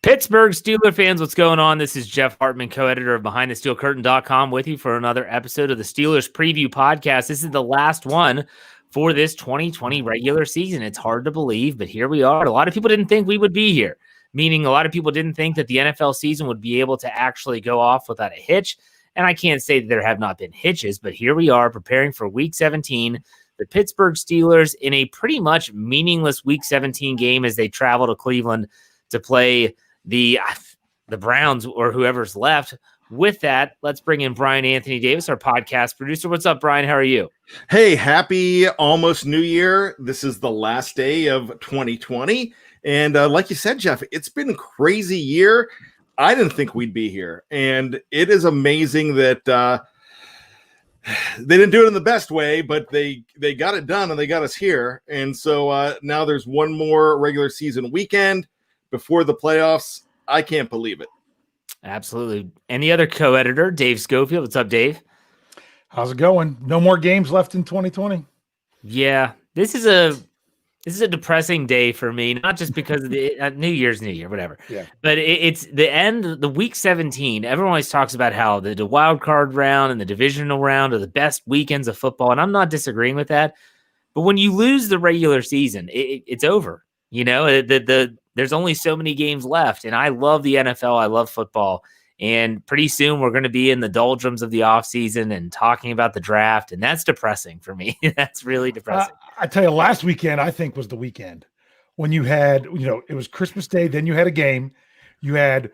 Pittsburgh Steelers fans, what's going on? This is Jeff Hartman, co-editor of BehindTheSteelCurtain.com, with you for another episode of the Steelers Preview Podcast. This is the last one for this 2020 regular season. It's hard to believe, but here we are. A lot of people didn't think we would be here, meaning a lot of people didn't think that the NFL season would be able to actually go off without a hitch. And I can't say that there have not been hitches, but here we are preparing for Week 17. The Pittsburgh Steelers in a pretty much meaningless Week 17 game as they travel to Cleveland to play the Browns or whoever's left. With that, let's bring in Bryan Anthony Davis, our podcast producer. What's up, Bryan? How are you? Hey, happy almost New Year. This is the last day of 2020. And like you said, Jeff, it's been a crazy year. I didn't think we'd be here. And it is amazing that they didn't do it in the best way, but they got it done and they got us here. And so now there's one more regular season weekend before the playoffs. I can't believe it. Absolutely. And the other co-editor, Dave Schofield. What's up, Dave? How's it going? No more games left in 2020. Yeah, this is a depressing day for me, not just because of the New Year's, whatever. Yeah. But it's the end, the Week 17. Everyone always talks about how the wild card round and the divisional round are the best weekends of football, and I'm not disagreeing with that. But when you lose the regular season, it's over. You know, there's only so many games left, and I love the NFL. I love football, and pretty soon we're going to be in the doldrums of the offseason and talking about the draft, and that's depressing for me. That's really depressing. I tell you, last weekend, I think, was the weekend when you had, it was Christmas Day, then you had a game. You had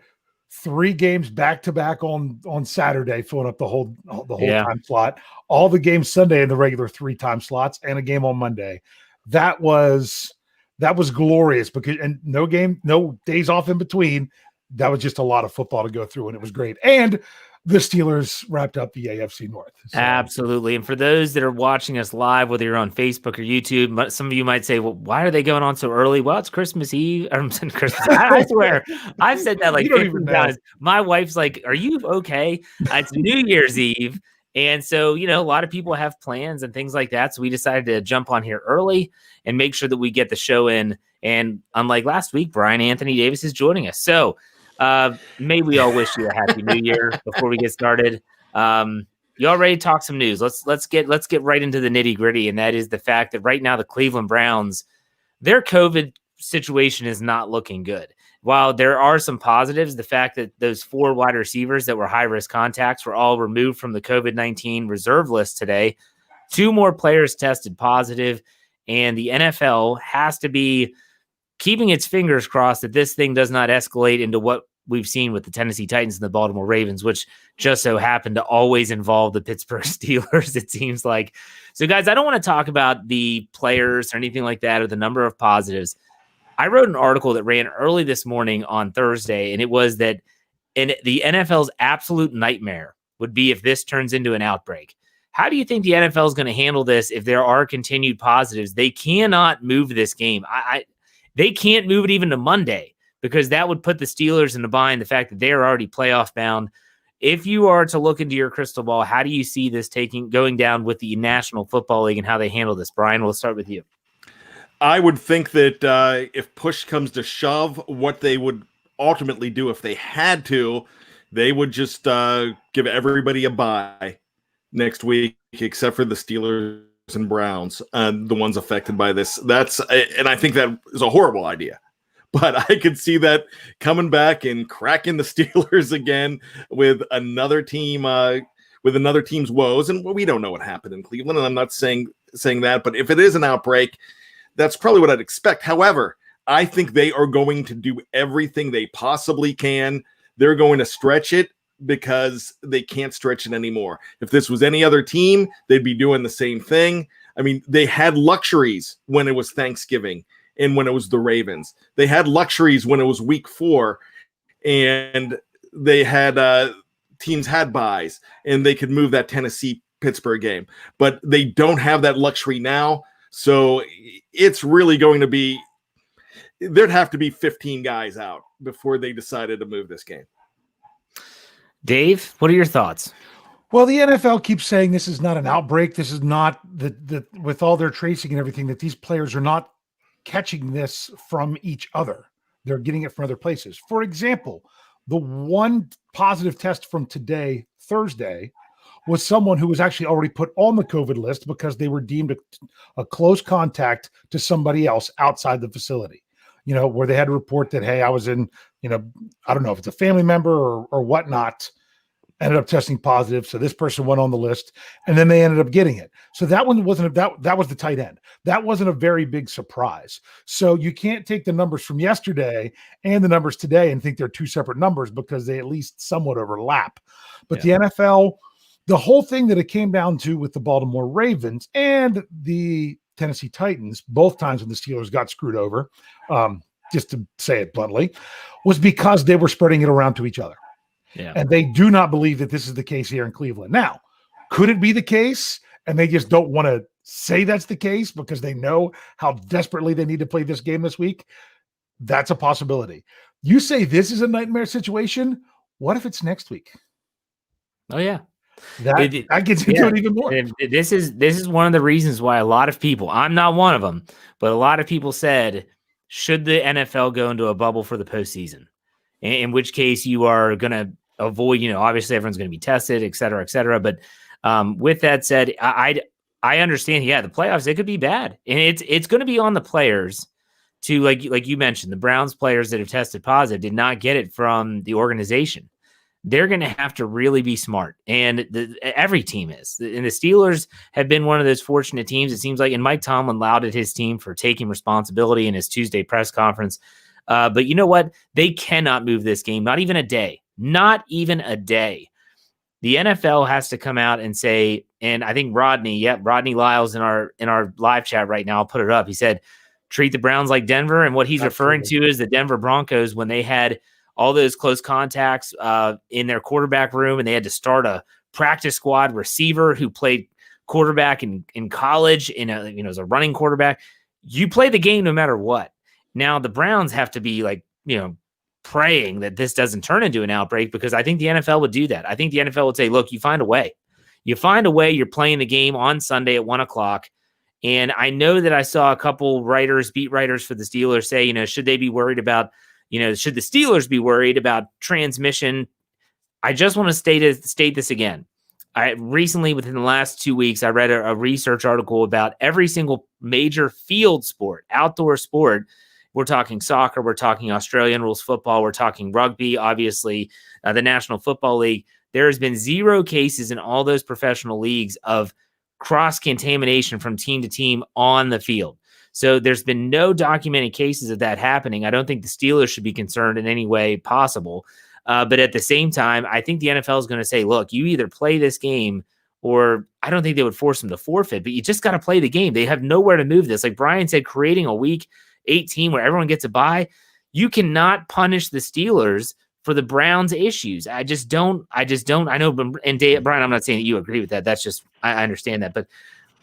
3 games back-to-back on Saturday, filling up the whole time slot. All the games Sunday in the regular 3-time slots, and a game on Monday. That was glorious because no days off in between. That was just a lot of football to go through, and it was great. And the Steelers wrapped up the AFC North. So. Absolutely. And for those that are watching us live, whether you're on Facebook or YouTube, some of you might say, well, why are they going on so early? Well, it's Christmas Eve. I'm saying Christmas. I swear. I've said that like 50 times. My wife's like, are you okay? It's New Year's Eve. And so, a lot of people have plans and things like that. So we decided to jump on here early and make sure that we get the show in. And unlike last week, Bryan Anthony Davis is joining us. So may we all wish you a happy New Year before we get started. You already talked some news. Let's get right into the nitty gritty. And that is the fact that right now the Cleveland Browns, their COVID situation is not looking good. While there are some positives, the fact that those 4 wide receivers that were high-risk contacts were all removed from the COVID-19 reserve list today. 2 more players tested positive, and the NFL has to be keeping its fingers crossed that this thing does not escalate into what we've seen with the Tennessee Titans and the Baltimore Ravens, which just so happened to always involve the Pittsburgh Steelers, it seems like. So, guys, I don't want to talk about the players or anything like that or the number of positives. I wrote an article that ran early this morning on Thursday, and it was that the NFL's absolute nightmare would be if this turns into an outbreak. How do you think the NFL is going to handle this if there are continued positives? They cannot move this game. They can't move it even to Monday because that would put the Steelers in a bind, the fact that they're already playoff bound. If you are to look into your crystal ball, how do you see this going down with the National Football League and how they handle this? Bryan, we'll start with you. I would think that if push comes to shove, what they would ultimately do if they had to, they would just give everybody a bye next week, except for the Steelers and Browns, the ones affected by this. And I think that is a horrible idea. But I could see that coming back and cracking the Steelers again with another team, with another team's woes. And we don't know what happened in Cleveland, and I'm not saying that. But if it is an outbreak, that's probably what I'd expect. However, I think they are going to do everything they possibly can. They're going to stretch it because they can't stretch it anymore. If this was any other team, they'd be doing the same thing. I mean, they had luxuries when it was Thanksgiving and when it was the Ravens. They had luxuries when it was week 4 and they had teams had buys and they could move that Tennessee-Pittsburgh game. But they don't have that luxury now. So it's really going to be – there'd have to be 15 guys out before they decided to move this game. Dave, what are your thoughts? Well, the NFL keeps saying this is not an outbreak. This is not with all their tracing and everything, that these players are not catching this from each other. They're getting it from other places. For example, the one positive test from today, Thursday, was someone who was actually already put on the COVID list because they were deemed a close contact to somebody else outside the facility, where they had to report that, hey, I was in, I don't know if it's a family member or whatnot, ended up testing positive. So this person went on the list and then they ended up getting it. So that one wasn't, that was the tight end. That wasn't a very big surprise. So you can't take the numbers from yesterday and the numbers today and think they're two separate numbers because they at least somewhat overlap. But the NFL, the whole thing that it came down to with the Baltimore Ravens and the Tennessee Titans, both times when the Steelers got screwed over, just to say it bluntly, was because they were spreading it around to each other. Yeah. And they do not believe that this is the case here in Cleveland. Now, could it be the case? And they just don't want to say that's the case because they know how desperately they need to play this game this week. That's a possibility. You say this is a nightmare situation. What if it's next week? Oh, yeah. That gets into it even more. This is one of the reasons why a lot of people, I'm not one of them, but a lot of people said, should the NFL go into a bubble for the postseason? In which case you are going to avoid, obviously everyone's going to be tested, et cetera, et cetera. But with that said, I understand, the playoffs, it could be bad. And it's going to be on the players to, like you mentioned, the Browns players that have tested positive did not get it from the organization. They're going to have to really be smart. And every team is. And the Steelers have been one of those fortunate teams, it seems like. And Mike Tomlin lauded his team for taking responsibility in his Tuesday press conference. But you know what? They cannot move this game. Not even a day. Not even a day. The NFL has to come out and say, and I think Rodney Lyles in our live chat right now, I'll put it up. He said, treat the Browns like Denver. And what he's referring to is the Denver Broncos when they had all those close contacts in their quarterback room, and they had to start a practice squad receiver who played quarterback in college as a running quarterback. You play the game no matter what. Now the Browns have to be praying that this doesn't turn into an outbreak, because I think the NFL would do that. I think the NFL would say, look, you find a way. You're playing the game on Sunday at 1:00. And I know that I saw a couple beat writers for the Steelers say, should they be worried about, should the Steelers be worried about transmission? I just want to state this again. I recently, within the last 2 weeks, I read a research article about every single major field sport, outdoor sport. We're talking soccer, we're talking Australian rules football, we're talking rugby, obviously, the National Football League. There has been 0 cases in all those professional leagues of cross-contamination from team to team on the field. So there's been no documented cases of that happening. I don't think the Steelers should be concerned in any way possible. But at the same time, I think the NFL is going to say, look, you either play this game, or I don't think they would force them to forfeit, but you just got to play the game. They have nowhere to move this. Like Bryan said, creating a week 18 where everyone gets a bye, you cannot punish the Steelers for the Browns' issues. I just don't. I know, and Bryan, I'm not saying that you agree with that. That's just, I understand that, but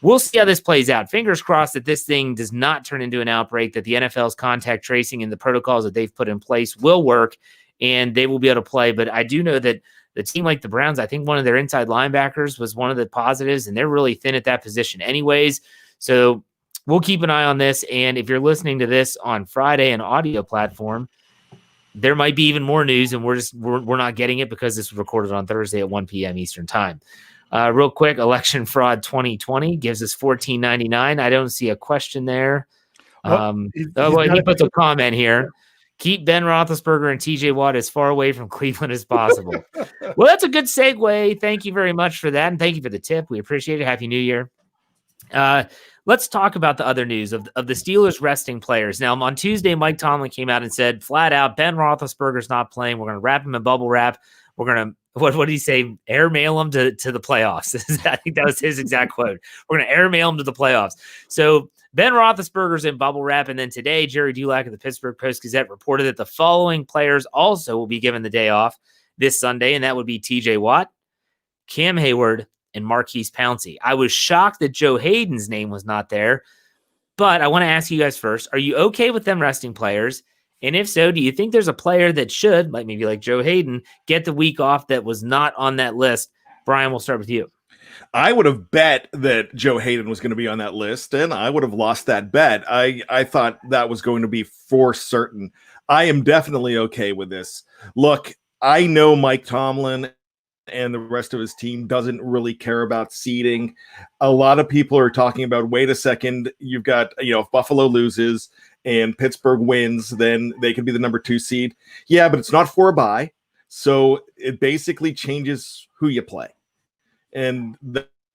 we'll see how this plays out. Fingers crossed that this thing does not turn into an outbreak, that the NFL's contact tracing and the protocols that they've put in place will work and they will be able to play. But I do know that the team like the Browns, I think one of their inside linebackers was one of the positives, and they're really thin at that position anyways. So we'll keep an eye on this. And if you're listening to this on Friday, an audio platform, there might be even more news, and we're not getting it because this was recorded on Thursday at 1 p.m. Eastern time. Real quick, election fraud 2020 gives us $14.99. I don't see a question there. He puts a comment here. Keep Ben Roethlisberger and TJ Watt as far away from Cleveland as possible. Well, that's a good segue. Thank you very much for that. And thank you for the tip. We appreciate it. Happy New Year. Let's talk about the other news of the Steelers resting players. Now, on Tuesday, Mike Tomlin came out and said flat out, Ben Roethlisberger's not playing. We're going to wrap him in bubble wrap. We're going to, what did he say? Airmail him to the playoffs. I think that was his exact quote. We're going to airmail him to the playoffs. So Ben Roethlisberger's in bubble wrap. And then today, Jerry Dulac of the Pittsburgh Post-Gazette reported that the following players also will be given the day off this Sunday, and that would be TJ Watt, Cam Hayward, and Marquise Pouncey. I was shocked that Joe Hayden's name was not there, but I want to ask you guys first, are you okay with them resting players? And if so, do you think there's a player that should, maybe like Joe Hayden, get the week off that was not on that list? Bryan, we'll start with you. I would have bet that Joe Hayden was going to be on that list, and I would have lost that bet. I thought that was going to be for certain. I am definitely okay with this. Look, I know Mike Tomlin and the rest of his team doesn't really care about seeding. A lot of people are talking about, wait a second, you've got, if Buffalo loses and Pittsburgh wins, then they could be the number 2 seed. Yeah, but it's not for a bye. So it basically changes who you play. And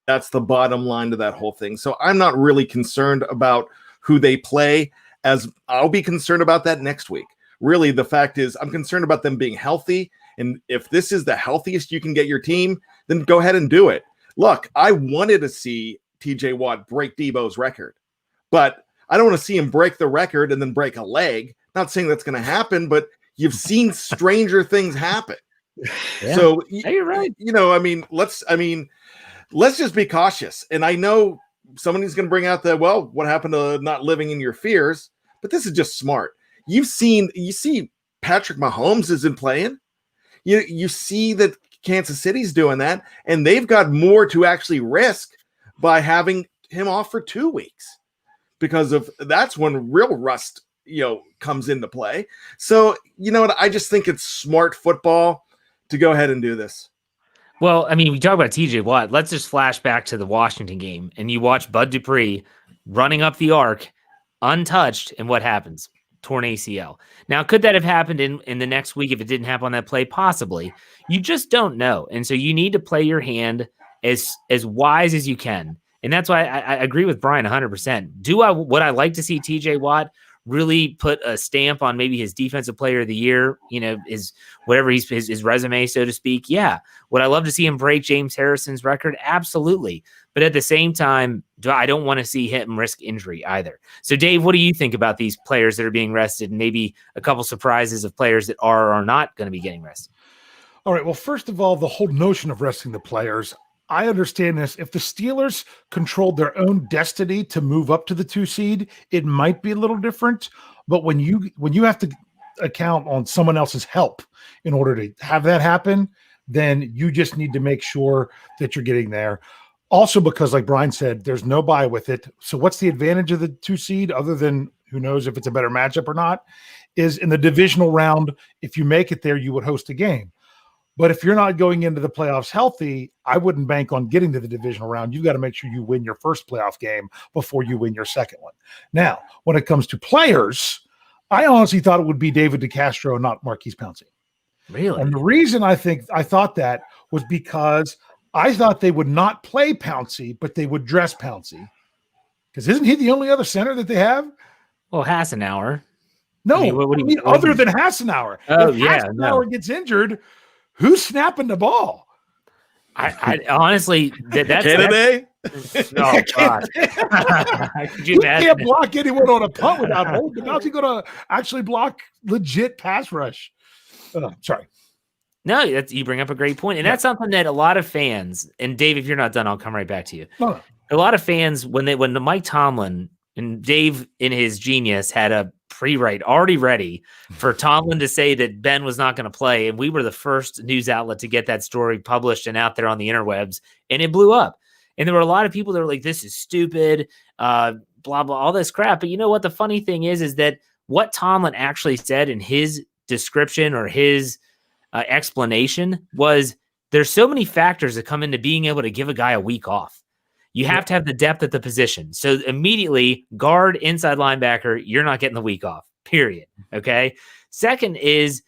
that's the bottom line to that whole thing. So I'm not really concerned about who they play, as I'll be concerned about that next week. Really, the fact is I'm concerned about them being healthy. And if this is the healthiest you can get your team, then go ahead and do it. Look, I wanted to see TJ Watt break Debo's record, but I don't want to see him break the record and then break a leg. Not saying that's going to happen, but you've seen stranger things happen. Yeah. So you're right. Let's just be cautious. And I know somebody's going to bring out what happened to not living in your fears, but this is just smart. You see Patrick Mahomes isn't playing. You see that Kansas City's doing that, and they've got more to actually risk by having him off for 2 weeks, because that's when real rust, comes into play. So, you know what? I just think it's smart football to go ahead and do this. Well, I mean, we talk about TJ Watt. Let's just flash back to the Washington game, and you watch Bud Dupree running up the arc untouched, and what happens? Torn ACL. Now, could that have happened in the next week if it didn't happen on that play? Possibly. You just don't know. And so you need to play your hand as wise as you can. And that's why I agree with Bryan 100%. Would I like to see TJ Watt really put a stamp on maybe his defensive player of the year, his resume, so to speak? Yeah. Would I love to see him break James Harrison's record? Absolutely. But at the same time, I don't want to see him risk injury either. So Dave, what do you think about these players that are being rested, and maybe a couple surprises of players that are or not going to be getting rested? All right. Well, first of all, the whole notion of resting the players, I understand this. If the Steelers controlled their own destiny to move up to the 2 seed, it might be a little different. But when you have to account on someone else's help in order to have that happen, then you just need to make sure that you're getting there. Also, because like Bryan said, there's no bye with it. So what's the advantage of the 2 seed, other than who knows if it's a better matchup or not, is in the divisional round, if you make it there, you would host a game. But if you're not going into the playoffs healthy, I wouldn't bank on getting to the divisional round. You've got to make sure you win your first playoff game before you win your second one. Now, when it comes to players, I honestly thought it would be David DeCastro, not Marquise Pouncey. Really? And the reason I thought that was because I thought they would not play Pouncey, but they would dress Pouncey. Because isn't he the only other center that they have? Well, Hassenauer. No, other than Hassenauer. Oh, if Hassenauer gets injured, who's snapping the ball? I honestly, that's Kennedy. Oh God! Could you imagine? Can't block anyone on a punt without holding. How's he going to actually block legit pass rush? Sorry. No, you bring up a great point, and that's something that a lot of fans. And Dave, if you're not done, I'll come right back to you. No. A lot of fans, when the Mike Tomlin and Dave in his genius had a pre-write already ready for Tomlin to say that Ben was not going to play, and we were the first news outlet to get that story published and out there on the interwebs, and it blew up. And there were a lot of people that were like, "This is stupid," blah blah, all this crap. But you know what? The funny thing is that what Tomlin actually said in his description or his explanation was, there's so many factors that come into being able to give a guy a week off. You have to have the depth at the position. So immediately, guard, inside linebacker, you're not getting the week off, period. Okay. Second is,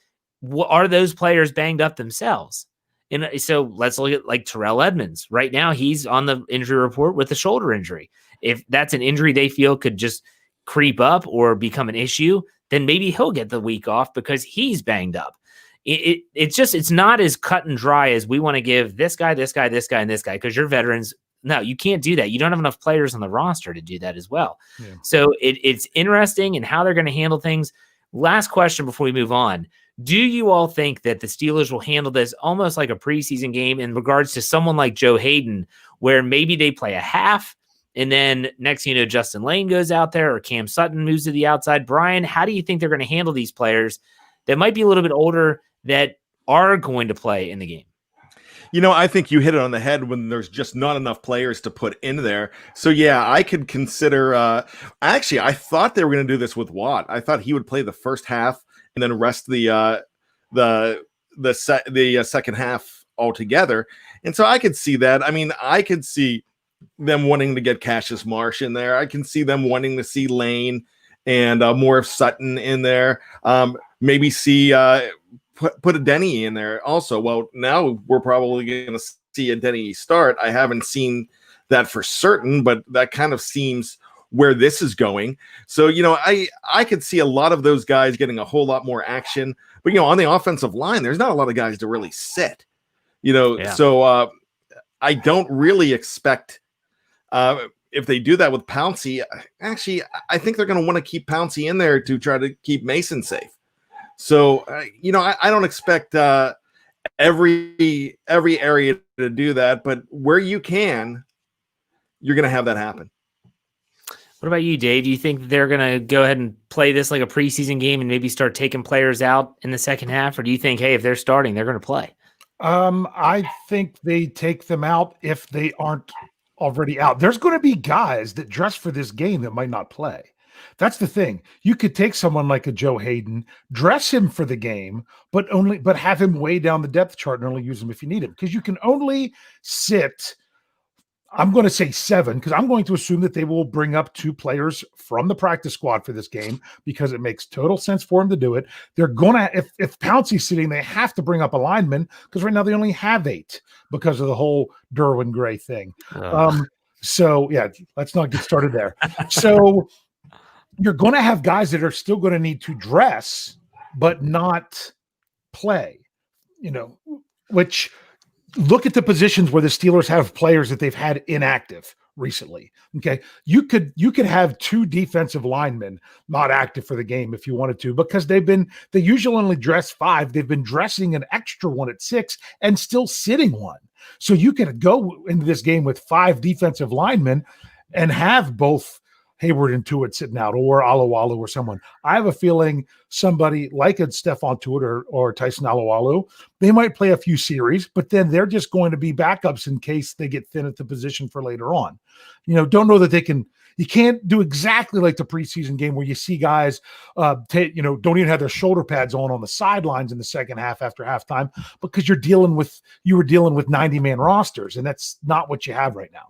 are those players banged up themselves? And so let's look at like Terrell Edmonds. Right now, he's on the injury report with a shoulder injury. If that's an injury they feel could just creep up or become an issue, then maybe he'll get the week off because he's banged up. It's not as cut and dry as we want to give this guy, this guy, this guy, and this guy, because you're veterans. No, you can't do that. You don't have enough players on the roster to do that as well. Yeah. So it's interesting in how they're going to handle things. Last question before we move on. Do you all think that the Steelers will handle this almost like a preseason game in regards to someone like Joe Hayden, where maybe they play a half and then next thing you know, Justin Lane goes out there or Cam Sutton moves to the outside? Bryan, how do you think they're going to handle these players that might be a little bit older that are going to play in the game? I think you hit it on the head when there's just not enough players to put in there. So yeah, I could consider. Actually, I thought they were going to do this with Watt. I thought he would play the first half and then rest the second half altogether. And so I could see that. I mean, I could see them wanting to get Cassius Marsh in there. I can see them wanting to see Lane and more of Sutton in there. Maybe see put a Denny in there also. Well, now we're probably going to see a Denny start. I haven't seen that for certain, but that kind of seems where this is going. So, I could see a lot of those guys getting a whole lot more action. But, on the offensive line, there's not a lot of guys to really sit, So I don't really expect if they do that with Pouncey. Actually, I think they're going to want to keep Pouncey in there to try to keep Mason safe. So, I don't expect every area to do that, but where you can, you're going to have that happen. What about you, Dave? Do you think they're going to go ahead and play this like a preseason game and maybe start taking players out in the second half? Or do you think, hey, if they're starting, they're going to play? I think they take them out if they aren't already out. There's going to be guys that dress for this game that might not play. That's the thing. You could take someone like a Joe Hayden, dress him for the game, but have him way down the depth chart and only use him if you need him. Because you can only sit, I'm going to say 7, because I'm going to assume that they will bring up 2 players from the practice squad for this game because it makes total sense for them to do it. They're going to, if Pouncey's sitting, they have to bring up a lineman because right now they only have 8 because of the whole Derwin Gray thing. So yeah, let's not get started there. So you're going to have guys that are still going to need to dress, but not play, which look at the positions where the Steelers have players that they've had inactive recently. Okay. You could have 2 defensive linemen not active for the game if you wanted to, because they usually only dress 5. They've been dressing an extra one at 6 and still sitting 1. So you could go into this game with 5 defensive linemen and have both Hayward and Tuitt sitting out, or Alualu or someone. I have a feeling somebody like a Stephon Tuitt or Tyson Alualu, they might play a few series, but then they're just going to be backups in case they get thin at the position for later on. Don't know that they can. You can't do exactly like the preseason game where you see guys, don't even have their shoulder pads on the sidelines in the second half after halftime because you were dealing with 90-man rosters, and that's not what you have right now.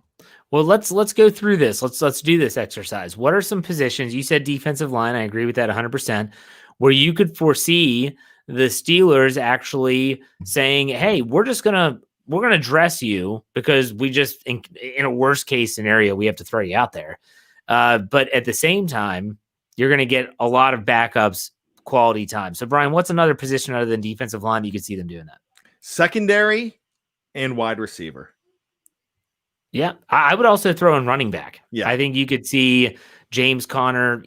Well, let's go through this. Let's do this exercise. What are some positions? You said defensive line. I agree with that 100%. Where you could foresee the Steelers actually saying, "Hey, we're gonna dress you because we just in a worst case scenario we have to throw you out there." But at the same time, you're going to get a lot of backups, quality time. So, Bryan, what's another position other than defensive line you could see them doing that? Secondary and wide receiver. Yeah, I would also throw in running back. Yeah, I think you could see James Conner.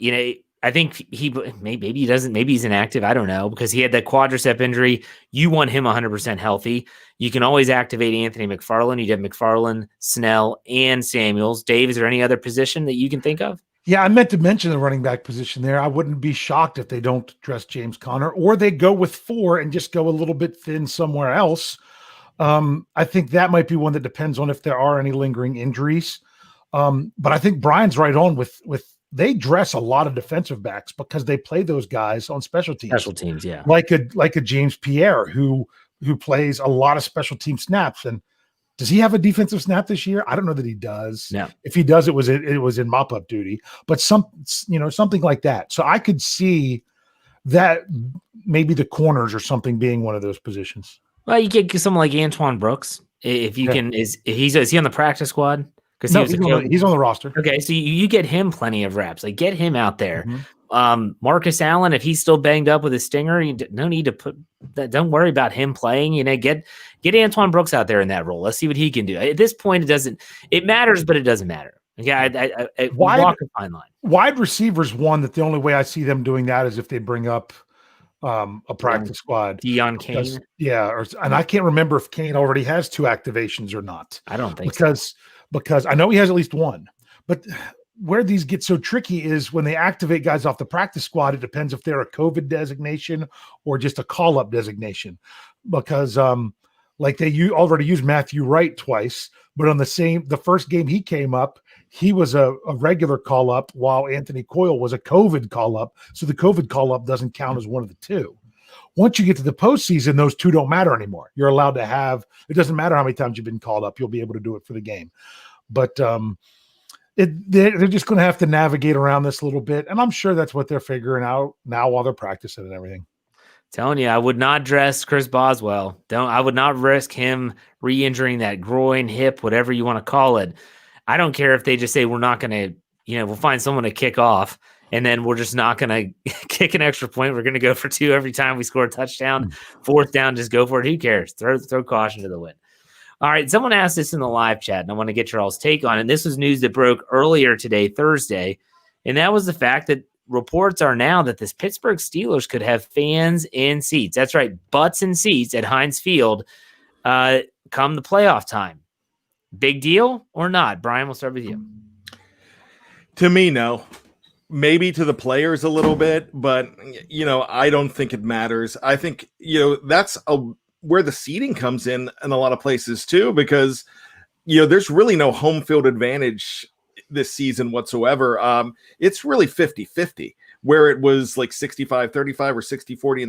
I think maybe he doesn't. Maybe he's inactive. I don't know, because he had that quadricep injury. You want him 100% healthy. You can always activate Anthony McFarland. You'd have McFarland, Snell, and Samuels. Dave, is there any other position that you can think of? Yeah, I meant to mention the running back position there. I wouldn't be shocked if they don't dress James Conner, or they go with 4 and just go a little bit thin somewhere else. I think that might be one that depends on if there are any lingering injuries. But I think Bryan's right on with they dress a lot of defensive backs because they play those guys on special teams. Special teams, yeah. Like a James Pierre who plays a lot of special team snaps. And does he have a defensive snap this year? I don't know that he does. No. If he does, it was in mop-up duty. But something like that. So I could see that maybe the corners or something being one of those positions. Well, you get someone like Antoine Brooks if you can. Is he on the practice squad? Because he's on the roster. Okay, so you get him plenty of reps. Like, get him out there. Mm-hmm. Marcus Allen, if he's still banged up with a stinger, no need to put that. Don't worry about him playing. Get Antoine Brooks out there in that role. Let's see what he can do. At this point, it matters, but it doesn't matter. Yeah, walk a fine line. Wide receivers one that the only way I see them doing that is if they bring up a practice squad. Deion Kane. And I can't remember if Kane already has 2 activations or not. I don't think because I know he has at least 1. But where these get so tricky is when they activate guys off the practice squad, it depends if they're a COVID designation or just a call-up designation. Because Like they already used Matthew Wright twice, but on the first game he came up, he was a regular call up while Anthony Coyle was a COVID call up. So the COVID call up doesn't count as one of the two. Once you get to the postseason, those two don't matter anymore. You're allowed to have, it doesn't matter how many times you've been called up. You'll be able to do it for the game. But they're just going to have to navigate around this a little bit. And I'm sure that's what they're figuring out now while they're practicing and everything. Telling you, I would not dress Chris Boswell. I would not risk him re-injuring that groin, hip, whatever you want to call it. I don't care if they just say we're not going to, we'll find someone to kick off, and then we're just not going to kick an extra point. We're going to go for 2 every time we score a touchdown. 4th down, just go for it. Who cares? Throw caution to the wind. All right, someone asked this in the live chat, and I want to get your all's take on it. This was news that broke earlier today, Thursday, and that was the fact that reports are now that this Pittsburgh Steelers could have fans in seats. That's right, butts in seats at Heinz Field come the playoff time. Big deal or not? Brian, we'll start with you. To me, no. Maybe to the players a little bit, but, I don't think it matters. I think, that's where the seating comes in a lot of places too, because, there's really no home field advantage this season whatsoever. It's really 50-50, where it was like 65-35 or 60-40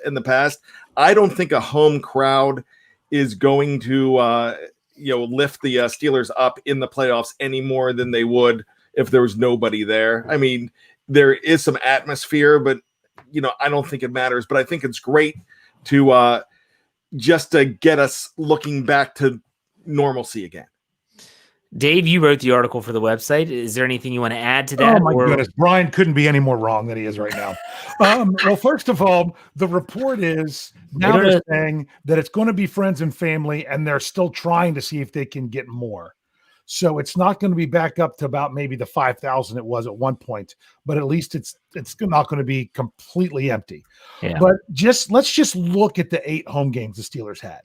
in the past. I don't think a home crowd is going to lift the Steelers up in the playoffs any more than they would if there was nobody there. I mean, there is some atmosphere, but I don't think it matters. But I think it's great to just to get us looking back to normalcy again. Dave, you wrote the article for the website. Is there anything you want to add to that? Oh my goodness, Bryan couldn't be any more wrong than he is right now. Well, first of all, the report is now they're saying that it's going to be friends and family, and they're still trying to see if they can get more. So it's not going to be back up to about maybe the 5,000 it was at one point, but at least it's not going to be completely empty. Yeah. But let's just look at the 8 home games the Steelers had.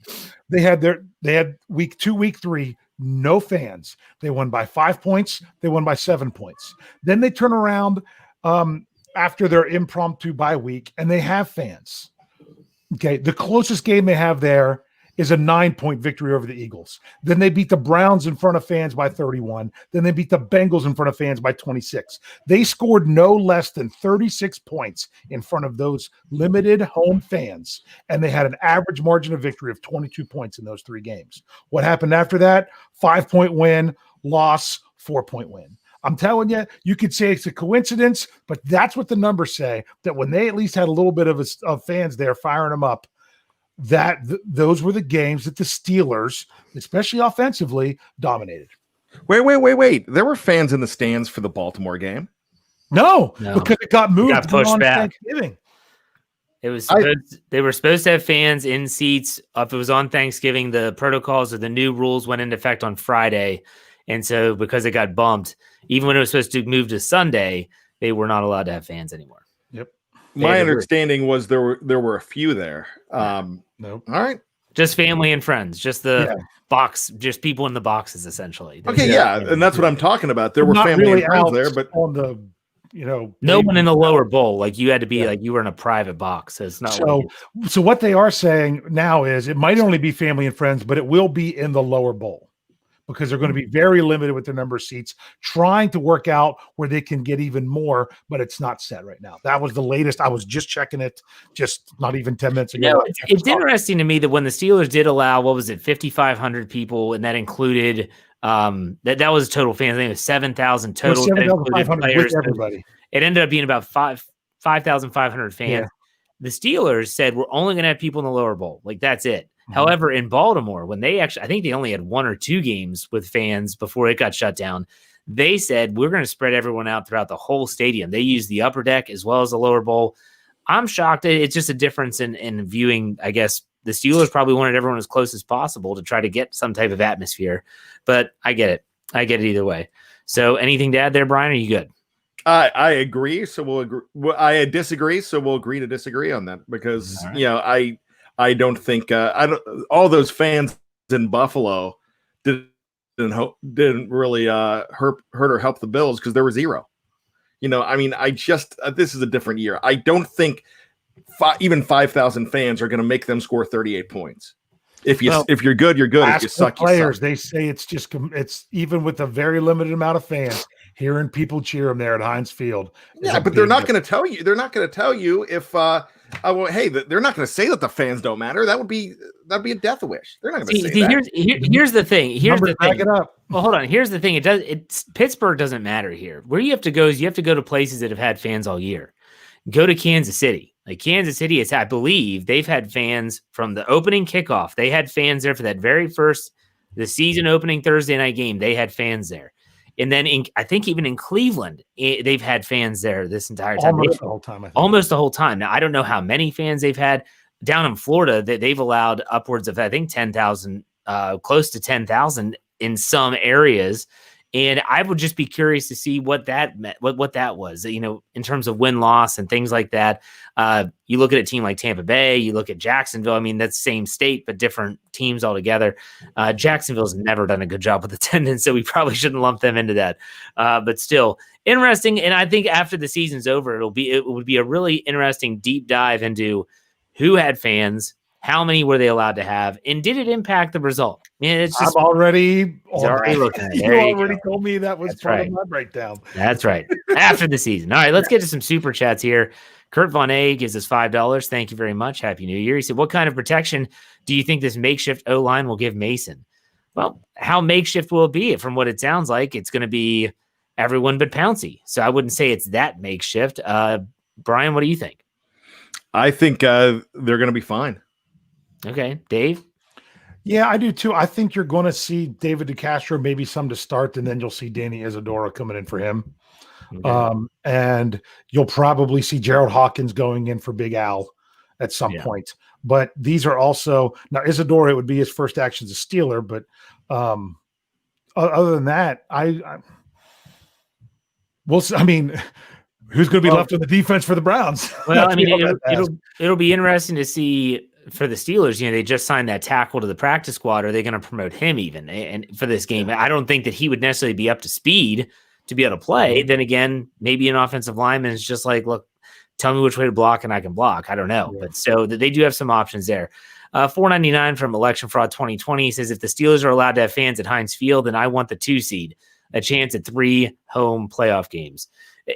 They had week 2, week 3. No fans. They won by 5 points. They won by 7 points. Then they turn around after their impromptu bye week, and they have fans. Okay, the closest game they have there is a 9-point victory over the Eagles. Then they beat the Browns in front of fans by 31. Then they beat the Bengals in front of fans by 26. They scored no less than 36 points in front of those limited home fans, and they had an average margin of victory of 22 points in those 3 games. What happened after that? 5-point win, loss, 4-point win. I'm telling you, you could say it's a coincidence, but that's what the numbers say, that when they at least had a little bit of fans there firing them up, those were the games that the Steelers, especially offensively, dominated. Wait. There were fans in the stands for the Baltimore game. No. Because it got moved. It got pushed back. Thanksgiving. It was they were supposed to have fans in seats. If it was on Thanksgiving, the protocols or the new rules went into effect on Friday. And so because it got bumped, even when it was supposed to move to Sunday, they were not allowed to have fans anymore. Yep. My understanding was there were a few there. Nope. All right. Just family and friends, just the box, just people in the boxes, essentially. Okay, and that's what I'm talking about. There were family really and friends there, but on the, no one in the lower bowl. Like you had to be like you were in a private box. So it's not. So what they are saying now is it might only be family and friends, but it will be in the lower bowl, because they're going to be very limited with their number of seats, trying to work out where they can get even more, but it's not set right now. That was the latest. I was just checking it just not even 10 minutes ago. It's interesting to me that when the Steelers did allow, 5,500 people, and that included that was total fans. I think it was 7,000 total. 7,500 with everybody. It ended up being about 5,500 fans. Yeah. The Steelers said, we're only going to have people in the lower bowl. Like, that's it. However, in Baltimore, when I think they only had 1 or 2 games with fans before it got shut down, they said, we're going to spread everyone out throughout the whole stadium. They used the upper deck as well as the lower bowl. I'm shocked. It's just a difference in viewing. I guess the Steelers probably wanted everyone as close as possible to try to get some type of atmosphere, but I get it. I get it either way. So anything to add there, Brian? Are you good? I agree. So we'll agree. I disagree. So we'll agree to disagree on that, because, I don't think all those fans in Buffalo didn't really hurt or help the Bills, because there were 0. This is a different year. I don't think even 5,000 fans are going to make them score 38 points. If you're good, you're good. If you suck, players, you suck. They say it's even with a very limited amount of fans, hearing people cheer them there at Heinz Field. Yeah, but they're not going to tell you. They're not going to tell you if hey, they're not going to say that the fans don't matter. That'd be a death wish. They're not going to say that. Here's the thing. Back it up. Well, hold on. Here's the thing. Pittsburgh doesn't matter here. Where you have to go is you have to go to places that have had fans all year. Go to Kansas City. Like Kansas City is, I believe, they've had fans from the opening kickoff. They had fans there for that very first, the season opening Thursday night game. They had fans there. And then I think even in Cleveland, they've had fans there this entire time. Almost the whole time. Almost the whole time. Now, I don't know how many fans they've had. Down in Florida, they've allowed upwards of, I think, 10,000, close to 10,000 in some areas. And I would just be curious to see what that meant, what that was, in terms of win-loss and things like that. You look at a team like Tampa Bay, you look at Jacksonville. I mean, that's same state, but different teams altogether. Jacksonville's never done a good job with attendance, so we probably shouldn't lump them into that. But still interesting. And I think after the season's over, it would be a really interesting deep dive into who had fans, how many were they allowed to have, and did it impact the result? It's just I'm already looking at it. You already told me that was part of my breakdown. That's right. After the season. All right, let's get to some super chats here. Kurt Von A gives us $5. Thank you very much. Happy New Year. He said, what kind of protection do you think this makeshift O-line will give Mason? Well, how makeshift will it be? From what it sounds like, it's going to be everyone but Pouncey. So I wouldn't say it's that makeshift. Brian, what do you think? I think they're going to be fine. Okay, Dave? Yeah, I do too. I think you're going to see David DeCastro, maybe some to start, and then you'll see Danny Isadora coming in for him. Okay. And you'll probably see Gerald Hawkins going in for Big Al at some point. But these are also now Isadora. It would be his first action as a Steeler, but other than that, we'll see. I mean, who's going to be left on the defense for the Browns? Well, I mean, it'll be interesting to see. For the Steelers, they just signed that tackle to the practice squad. Are they going to promote him even? And for this game, I don't think that he would necessarily be up to speed to be able to play. Then again, maybe an offensive lineman is just like, look, tell me which way to block and I can block. I don't know. Yeah. But so they do have some options there. $4.99 from Election Fraud 2020 says, if the Steelers are allowed to have fans at Heinz Field, then I want the 2 seed, a chance at 3 home playoff games.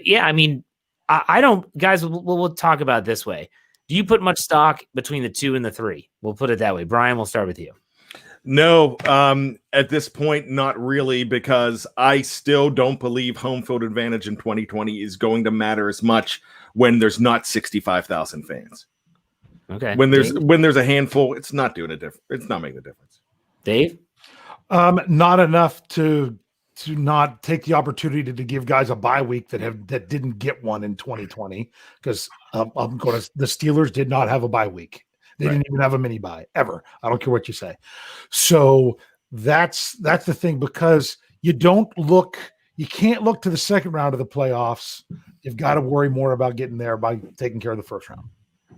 Yeah, I mean, I don't, guys, we'll talk about it this way. Do you put much stock between the 2 and the 3? We'll put it that way. Brian, we'll start with you. No, at this point, not really, because I still don't believe home field advantage in 2020 is going to matter as much when there's not 65,000 fans. Okay. When there's a handful, it's not doing a difference. It's not making a difference. Dave? Not enough to not take the opportunity to give guys a bye week that didn't get one in 2020, because the Steelers did not have a bye week. They didn't even have a mini bye ever. I don't care what you say. So that's the thing, because you can't look to the second round of the playoffs. You've got to worry more about getting there by taking care of the first round.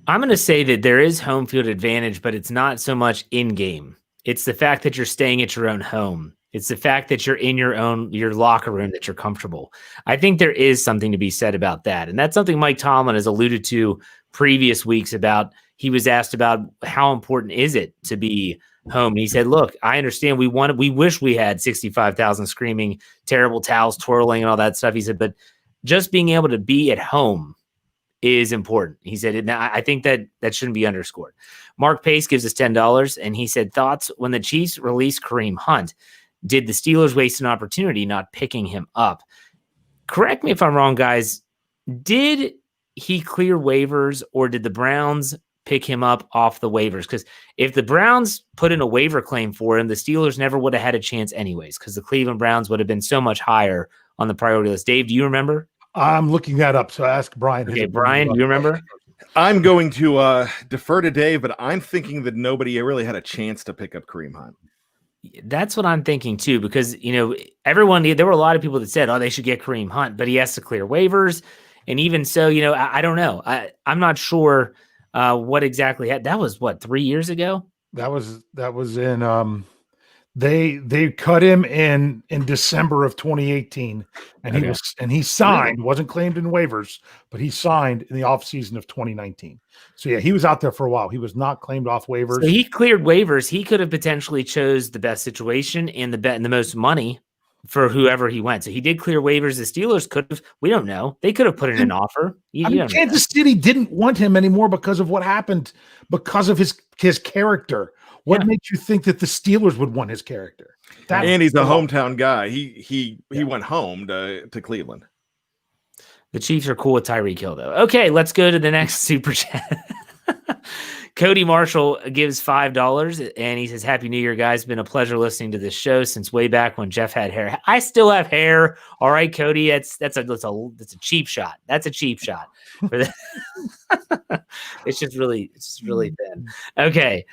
I'm going to say that there is home field advantage, but it's not so much in game. It's the fact that you're staying at your own home. It's the fact that you're in your locker room, that you're comfortable. I think there is something to be said about that. And that's something Mike Tomlin has alluded to previous weeks about. He was asked about how important is it to be home. And he said, look, I understand we wish we had 65,000 screaming, terrible towels twirling and all that stuff. He said, but just being able to be at home is important. He said, and I think that shouldn't be underscored. Mark Pace gives us $10. And he said, thoughts when the Chiefs released Kareem Hunt. Did the Steelers waste an opportunity not picking him up? Correct me if I'm wrong, guys. Did he clear waivers, or did the Browns pick him up off the waivers? Because if the Browns put in a waiver claim for him, the Steelers never would have had a chance anyways, because the Cleveland Browns would have been so much higher on the priority list. Dave, do you remember? I'm looking that up, so ask Brian. Okay, Brian, do you remember? I'm going to defer to Dave, but I'm thinking that nobody really had a chance to pick up Kareem Hunt. That's what I'm thinking too, because there were a lot of people that said, oh, they should get Kareem Hunt, but he has to clear waivers. And even so, I don't know. I'm not sure what exactly that was 3 years ago. That was in They cut him in December of 2018, and he signed, wasn't claimed in waivers, but he signed in the offseason of 2019. So yeah, he was out there for a while. He was not claimed off waivers. So he cleared waivers. He could have potentially chose the best situation and the most money for whoever he went. So he did clear waivers. The Steelers could have, we don't know. They could have put in an offer. Kansas City didn't want him anymore because of what happened, because of his character. What makes you think that the Steelers would want his character? And he's a hometown guy. He went home to Cleveland. The Chiefs are cool with Tyreek Hill, though. Okay, let's go to the next super chat. Cody Marshall gives $5, and he says, "Happy New Year, guys. Been a pleasure listening to this show since way back when Jeff had hair. I still have hair. All right, Cody. That's a cheap shot. That's a cheap shot. It's just really thin. Okay.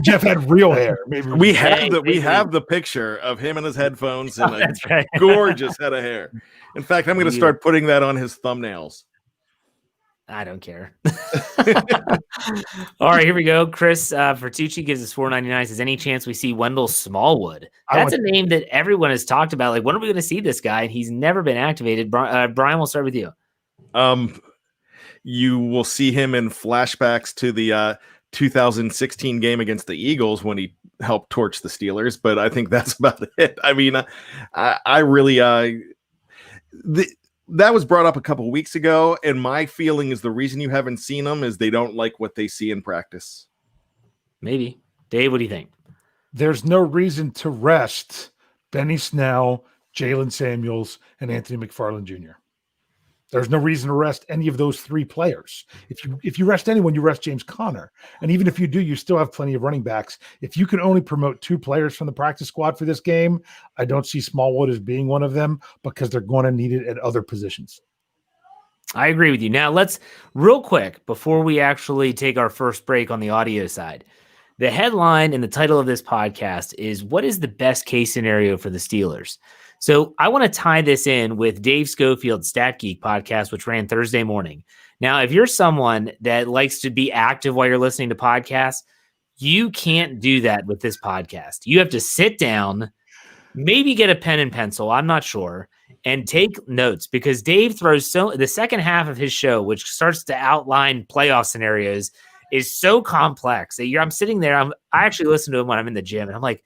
Jeff had real hair. Maybe we have the picture of him and his headphones and a gorgeous head of hair. In fact, I'm going to start putting that on his thumbnails. I don't care. All right, here we go. Chris Fertucci gives us $4.99. Says, any chance we see Wendell Smallwood? That's a name that everyone has talked about. Like, when are we going to see this guy? And he's never been activated. Bryan, we'll start with you. You will see him in flashbacks to the 2016 game against the Eagles when he helped torch the Steelers. But I think that's about it. I mean, I really that was brought up a couple of weeks ago, and my feeling is the reason you haven't seen them is they don't like what they see in practice. Maybe. Dave, what do you think? There's no reason to rest Benny Snell, Jalen Samuels, and Anthony McFarland Jr. There's no reason to rest any of those three players. If you rest anyone, you rest James Conner. And even if you do, you still have plenty of running backs. If you can only promote two players from the practice squad for this game, I don't see Smallwood as being one of them because they're going to need it at other positions. I agree with you. Now, let's real quick, before we actually take our first break on the audio side, the headline and the title of this podcast is, what is the best case scenario for the Steelers? So I want to tie this in with Dave Schofield's Stat Geek podcast, which ran Thursday morning. Now, if you're someone that likes to be active while you're listening to podcasts, you can't do that with this podcast. You have to sit down, maybe get a pen and pencil, I'm not sure, and take notes, because Dave throws the second half of his show, which starts to outline playoff scenarios, is so complex that I'm sitting there. I actually listen to him when I'm in the gym, and I'm like,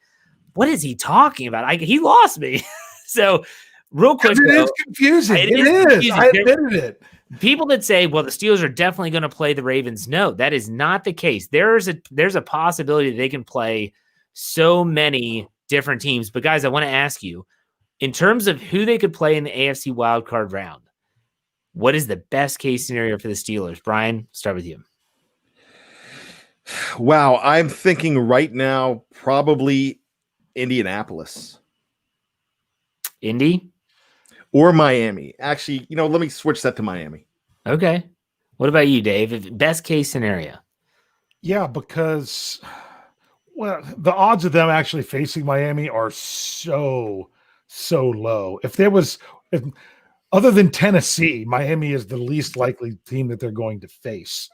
what is he talking about? He lost me. So real quick. It is confusing. It is. Confusing. I admitted it. People that say, well, the Steelers are definitely going to play the Ravens. No, that is not the case. There's a possibility that they can play so many different teams. But guys, I want to ask you, in terms of who they could play in the AFC wildcard round, what is the best case scenario for the Steelers? Bryan, start with you. Wow. I'm thinking right now, probably Indianapolis. Indy? Or Miami. Actually, let me switch that to Miami. Okay. What about you, Dave? Best case scenario? Yeah, because, well, the odds of them actually facing Miami are so low. If other than Tennessee, Miami is the least likely team that they're going to face.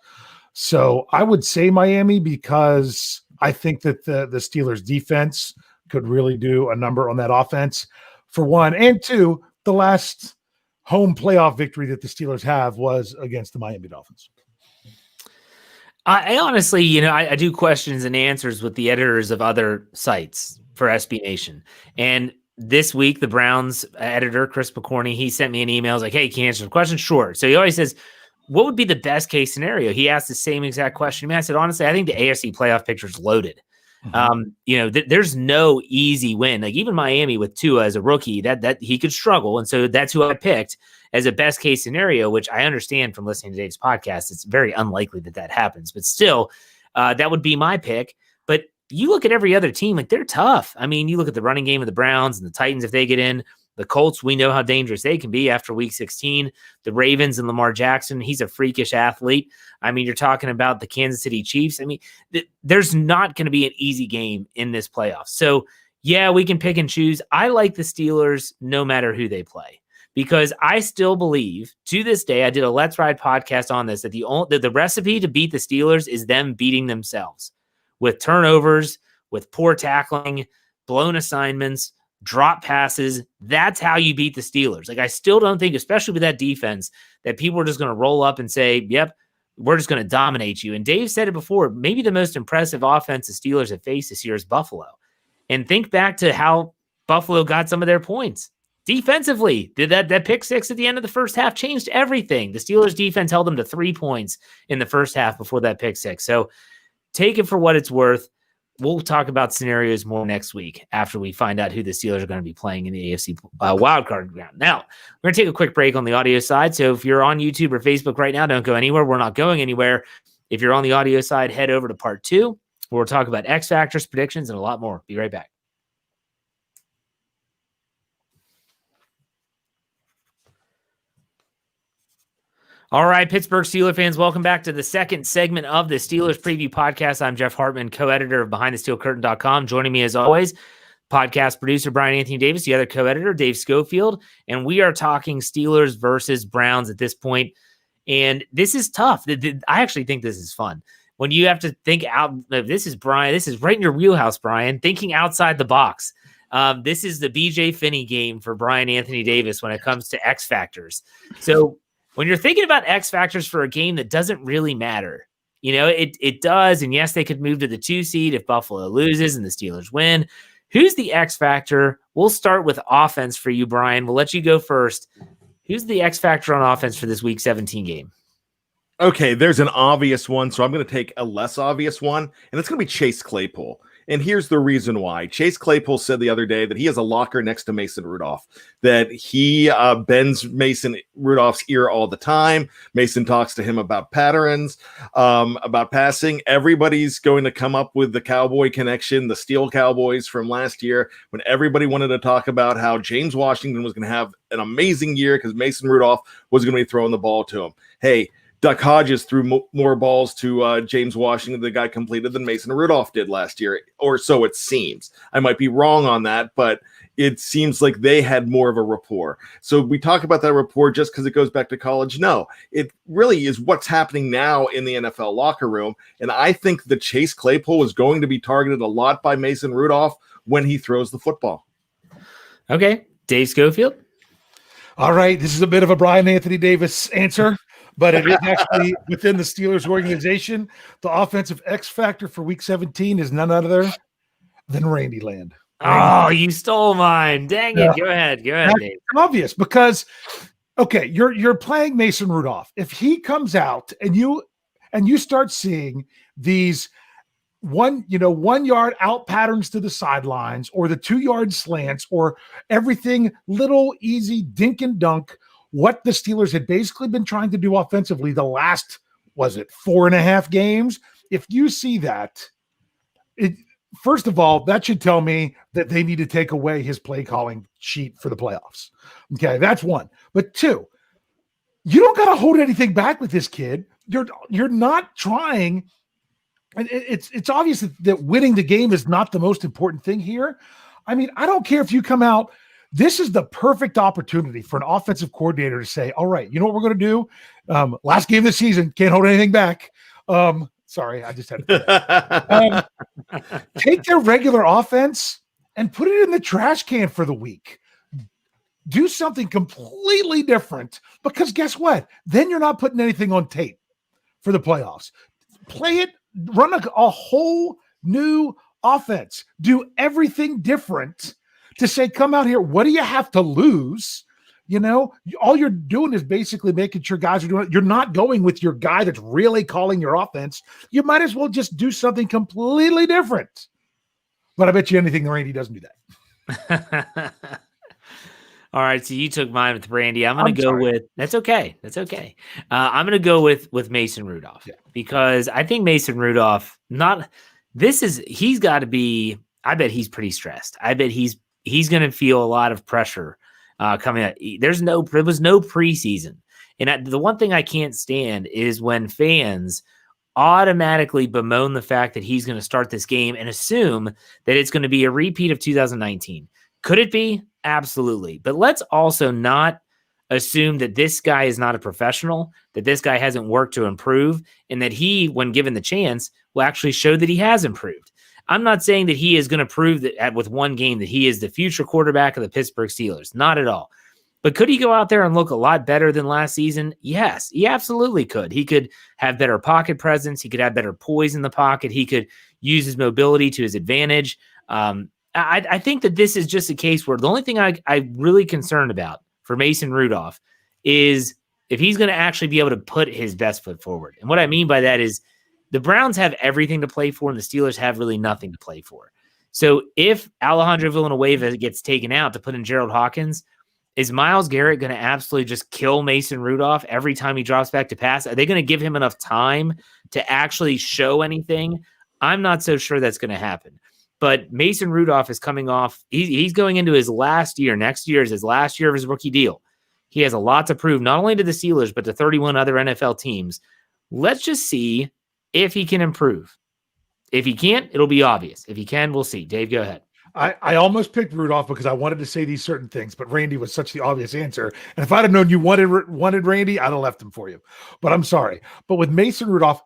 So I would say Miami, because I think that the Steelers defense could really do a number on that offense, for one. And two, the last home playoff victory that the Steelers have was against the Miami Dolphins. I honestly, I do questions and answers with the editors of other sites for SB Nation. And this week, the Browns editor, Chris McCorney, he sent me an email. He's like, hey, can you answer the question? Sure. So he always says, what would be the best case scenario? He asked the same exact question. I said, honestly, I think the AFC playoff picture is loaded. Mm-hmm. There's no easy win. Like even Miami with Tua as a rookie, that he could struggle. And so that's who I picked as a best case scenario, which I understand from listening to Dave's podcast. It's very unlikely that happens, but still, that would be my pick. But you look at every other team, like they're tough. I mean, you look at the running game of the Browns and the Titans, if they get in. The Colts, we know how dangerous they can be after week 16. The Ravens and Lamar Jackson, he's a freakish athlete. I mean, you're talking about the Kansas City Chiefs. I mean, there's not going to be an easy game in this playoff. So, yeah, we can pick and choose. I like the Steelers no matter who they play, because I still believe to this day, I did a Let's Ride podcast on this, that the recipe to beat the Steelers is them beating themselves with turnovers, with poor tackling, blown assignments, drop passes. That's how you beat the Steelers. Like, I still don't think, especially with that defense, that people are just going to roll up and say, yep, we're just going to dominate you. And Dave said it before, maybe the most impressive offense the Steelers have faced this year is Buffalo. And think back to how Buffalo got some of their points. Defensively, did that pick six at the end of the first half changed everything. The Steelers defense held them to 3 points in the first half before that pick six. So take it for what it's worth. We'll talk about scenarios more next week after we find out who the Steelers are going to be playing in the AFC wildcard round. Now, we're going to take a quick break on the audio side. So if you're on YouTube or Facebook right now, don't go anywhere. We're not going anywhere. If you're on the audio side, head over to part 2, where we'll talk about X Factors, predictions, and a lot more. Be right back. All right, Pittsburgh Steelers fans, welcome back to the second segment of the Steelers Preview Podcast. I'm Jeff Hartman, co-editor of BehindTheSteelCurtain.com. Joining me as always, podcast producer Bryan Anthony Davis, the other co-editor, Dave Schofield, and we are talking Steelers versus Browns at this point. And this is tough. I actually think this is fun. When you have to think out, this is Bryan, this is right in your wheelhouse, Bryan, thinking outside the box. This is the BJ Finney game for Bryan Anthony Davis when it comes to X Factors. So when you're thinking about X Factors for a game that doesn't really matter, it does. And yes, they could move to the 2 seed if Buffalo loses and the Steelers win. Who's the X Factor? We'll start with offense for you, Bryan. We'll let you go first. Who's the X Factor on offense for this Week 17 game? Okay, there's an obvious one, so I'm going to take a less obvious one, and it's going to be Chase Claypool. And here's the reason why. Chase Claypool said the other day that he has a locker next to Mason Rudolph, that he bends Mason Rudolph's ear all the time. Mason talks to him about patterns, about passing. Everybody's going to come up with the Cowboy connection, the Steel Cowboys from last year, when everybody wanted to talk about how James Washington was going to have an amazing year because Mason Rudolph was going to be throwing the ball to him. Hey, Duck Hodges threw more balls to James Washington, the guy completed, than Mason Rudolph did last year, or so it seems. I might be wrong on that, but it seems like they had more of a rapport. So we talk about that rapport just because it goes back to college. No, it really is what's happening now in the NFL locker room. And I think that Chase Claypool is going to be targeted a lot by Mason Rudolph when he throws the football. Okay. Dave Schofield. All right. This is a bit of a Bryan Anthony Davis answer, but it is actually within the Steelers organization. The offensive X factor for Week 17 is none other than Randy Land. Oh, you stole mine. Dang it. Go ahead. Dave. It's obvious because, okay, you're playing Mason Rudolph. If he comes out and you start seeing these 1 yard out patterns to the sidelines, or the 2 yard slants, or everything little easy dink and dunk, what the Steelers had basically been trying to do offensively the last, 4.5 games. If you see that, first of all, that should tell me that they need to take away his play calling sheet for the playoffs. Okay, that's one. But two, you don't got to hold anything back with this kid. You're not trying. And it's obvious that winning the game is not the most important thing here. I mean, I don't care if you come out. This is the perfect opportunity for an offensive coordinator to say, all right, you know what we're going to do? Last game of the season, can't hold anything back. Sorry, I just had to take their regular offense and put it in the trash can for the week. Do something completely different, because guess what? Then you're not putting anything on tape for the playoffs. Play it, run a whole new offense. Do everything different to say, come out here. What do you have to lose? All you're doing is basically making sure guys are doing it. You're not going with your guy that's really calling your offense. You might as well just do something completely different. But I bet you anything the Randy doesn't do that. All right, so you took mine with Randy. I'm going to go with – that's okay. I'm going to go with Mason Rudolph, because I think Mason Rudolph he's got to be – I bet he's pretty stressed. I bet he's going to feel a lot of pressure coming out. There was no preseason. And the one thing I can't stand is when fans automatically bemoan the fact that he's going to start this game and assume that it's going to be a repeat of 2019. Could it be? Absolutely. But let's also not assume that this guy is not a professional, that this guy hasn't worked to improve, and that he, when given the chance, will actually show that he has improved. I'm not saying that he is going to prove that with one game that he is the future quarterback of the Pittsburgh Steelers. Not at all. But could he go out there and look a lot better than last season? Yes, he absolutely could. He could have better pocket presence. He could have better poise in the pocket. He could use his mobility to his advantage. I think that this is just a case where the only thing I'm really concerned about for Mason Rudolph is if he's going to actually be able to put his best foot forward. And what I mean by that is the Browns have everything to play for and the Steelers have really nothing to play for. So if Alejandro Villanueva gets taken out to put in Gerald Hawkins, is Myles Garrett going to absolutely just kill Mason Rudolph every time he drops back to pass? Are they going to give him enough time to actually show anything? I'm not so sure that's going to happen. But Mason Rudolph is coming off. He's going into his last year. Next year is his last year of his rookie deal. He has a lot to prove, not only to the Steelers, but to 31 other NFL teams. Let's just see if he can improve. If he can't, it'll be obvious. If he can, we'll see. Dave, go ahead. I almost picked Rudolph because I wanted to say these certain things, but Randy was such the obvious answer. And if I'd have known you wanted Randy, I'd have left him for you. But I'm sorry. But with Mason Rudolph,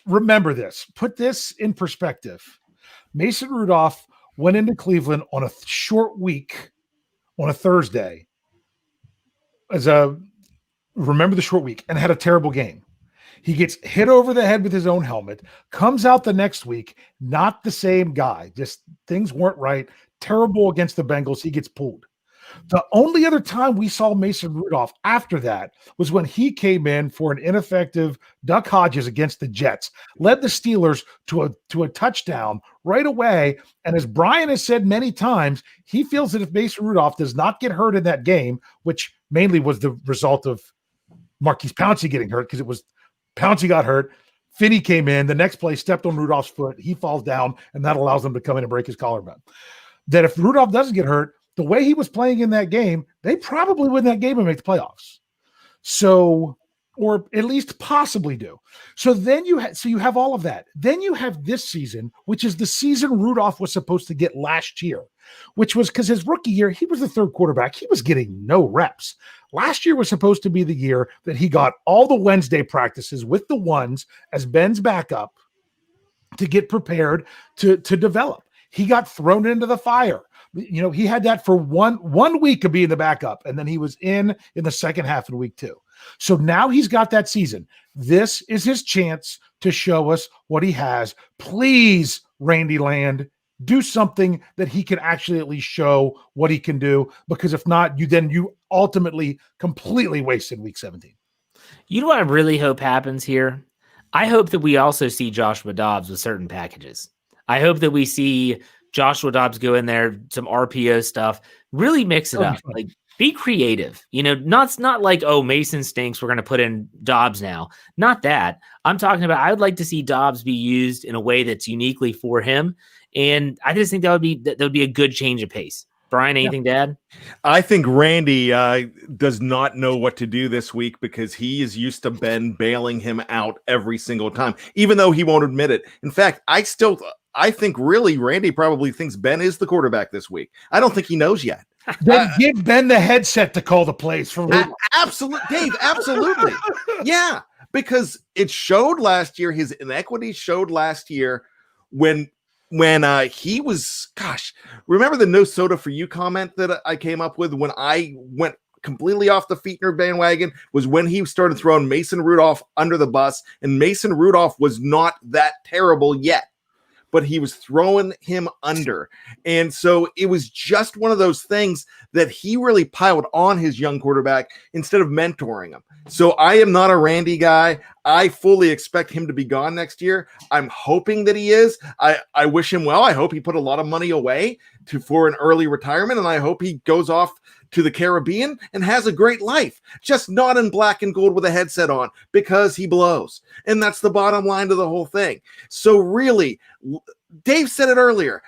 remember this. Put this in perspective. Mason Rudolph went into Cleveland on a short week on a Thursday remember the short week, and had a terrible game. He gets hit over the head with his own helmet, comes out the next week, not the same guy. Just things weren't right. Terrible against the Bengals. He gets pulled. The only other time we saw Mason Rudolph after that was when he came in for an ineffective Duck Hodges against the Jets, led the Steelers to a touchdown right away. And as Bryan has said many times, he feels that if Mason Rudolph does not get hurt in that game, which mainly was the result of Marquise Pouncey getting hurt because it was Pouncey got hurt. Finney came in. The next play stepped on Rudolph's foot. He falls down, and that allows them to come in and break his collarbone. That if Rudolph doesn't get hurt, the way he was playing in that game, they probably win that game and make the playoffs. So, or at least possibly do. So then you have all of that. Then you have this season, which is the season Rudolph was supposed to get last year, which was because his rookie year, he was the third quarterback. He was getting no reps. Last year was supposed to be the year that he got all the Wednesday practices with the ones as Ben's backup to get prepared to develop. He got thrown into the fire. You know, he had that for one week of being the backup, and then he was in the second half in week 2. So now he's got that season. This is his chance to show us what he has. Please, Randy Land, do something that he can actually at least show what he can do, because if not, you ultimately completely wasted week 17. You know what I really hope happens here? I hope that we also see Joshua Dobbs with certain packages. I hope that we see Joshua Dobbs go in there, some RPO stuff, really mix it up. Like, be creative. You know, not like, oh, Mason stinks, we're going to put in Dobbs now. Not that. I'm talking about, I would like to see Dobbs be used in a way that's uniquely for him. And I just think that would be a good change of pace. Bryan, anything to add? I think Randy does not know what to do this week because he is used to Ben bailing him out every single time, even though he won't admit it. In fact, I think really Randy probably thinks Ben is the quarterback this week. I don't think he knows yet. Then give Ben the headset to call the plays for absolutely, Dave. Absolutely, yeah. Because it showed last year. His inequity showed last year when he was. Gosh, remember the no soda for you comment that I came up with when I went completely off the Fichtner bandwagon? Was when he started throwing Mason Rudolph under the bus, and Mason Rudolph was not that terrible yet, but he was throwing him under. And so it was just one of those things that he really piled on his young quarterback instead of mentoring him. So I am not a Randy guy. I fully expect him to be gone next year. I'm hoping that he is. I wish him well. I hope he put a lot of money away for an early retirement, and I hope he goes off to the Caribbean and has a great life, just not in black and gold with a headset on because he blows. And that's the bottom line to the whole thing. So really, Dave said it earlier,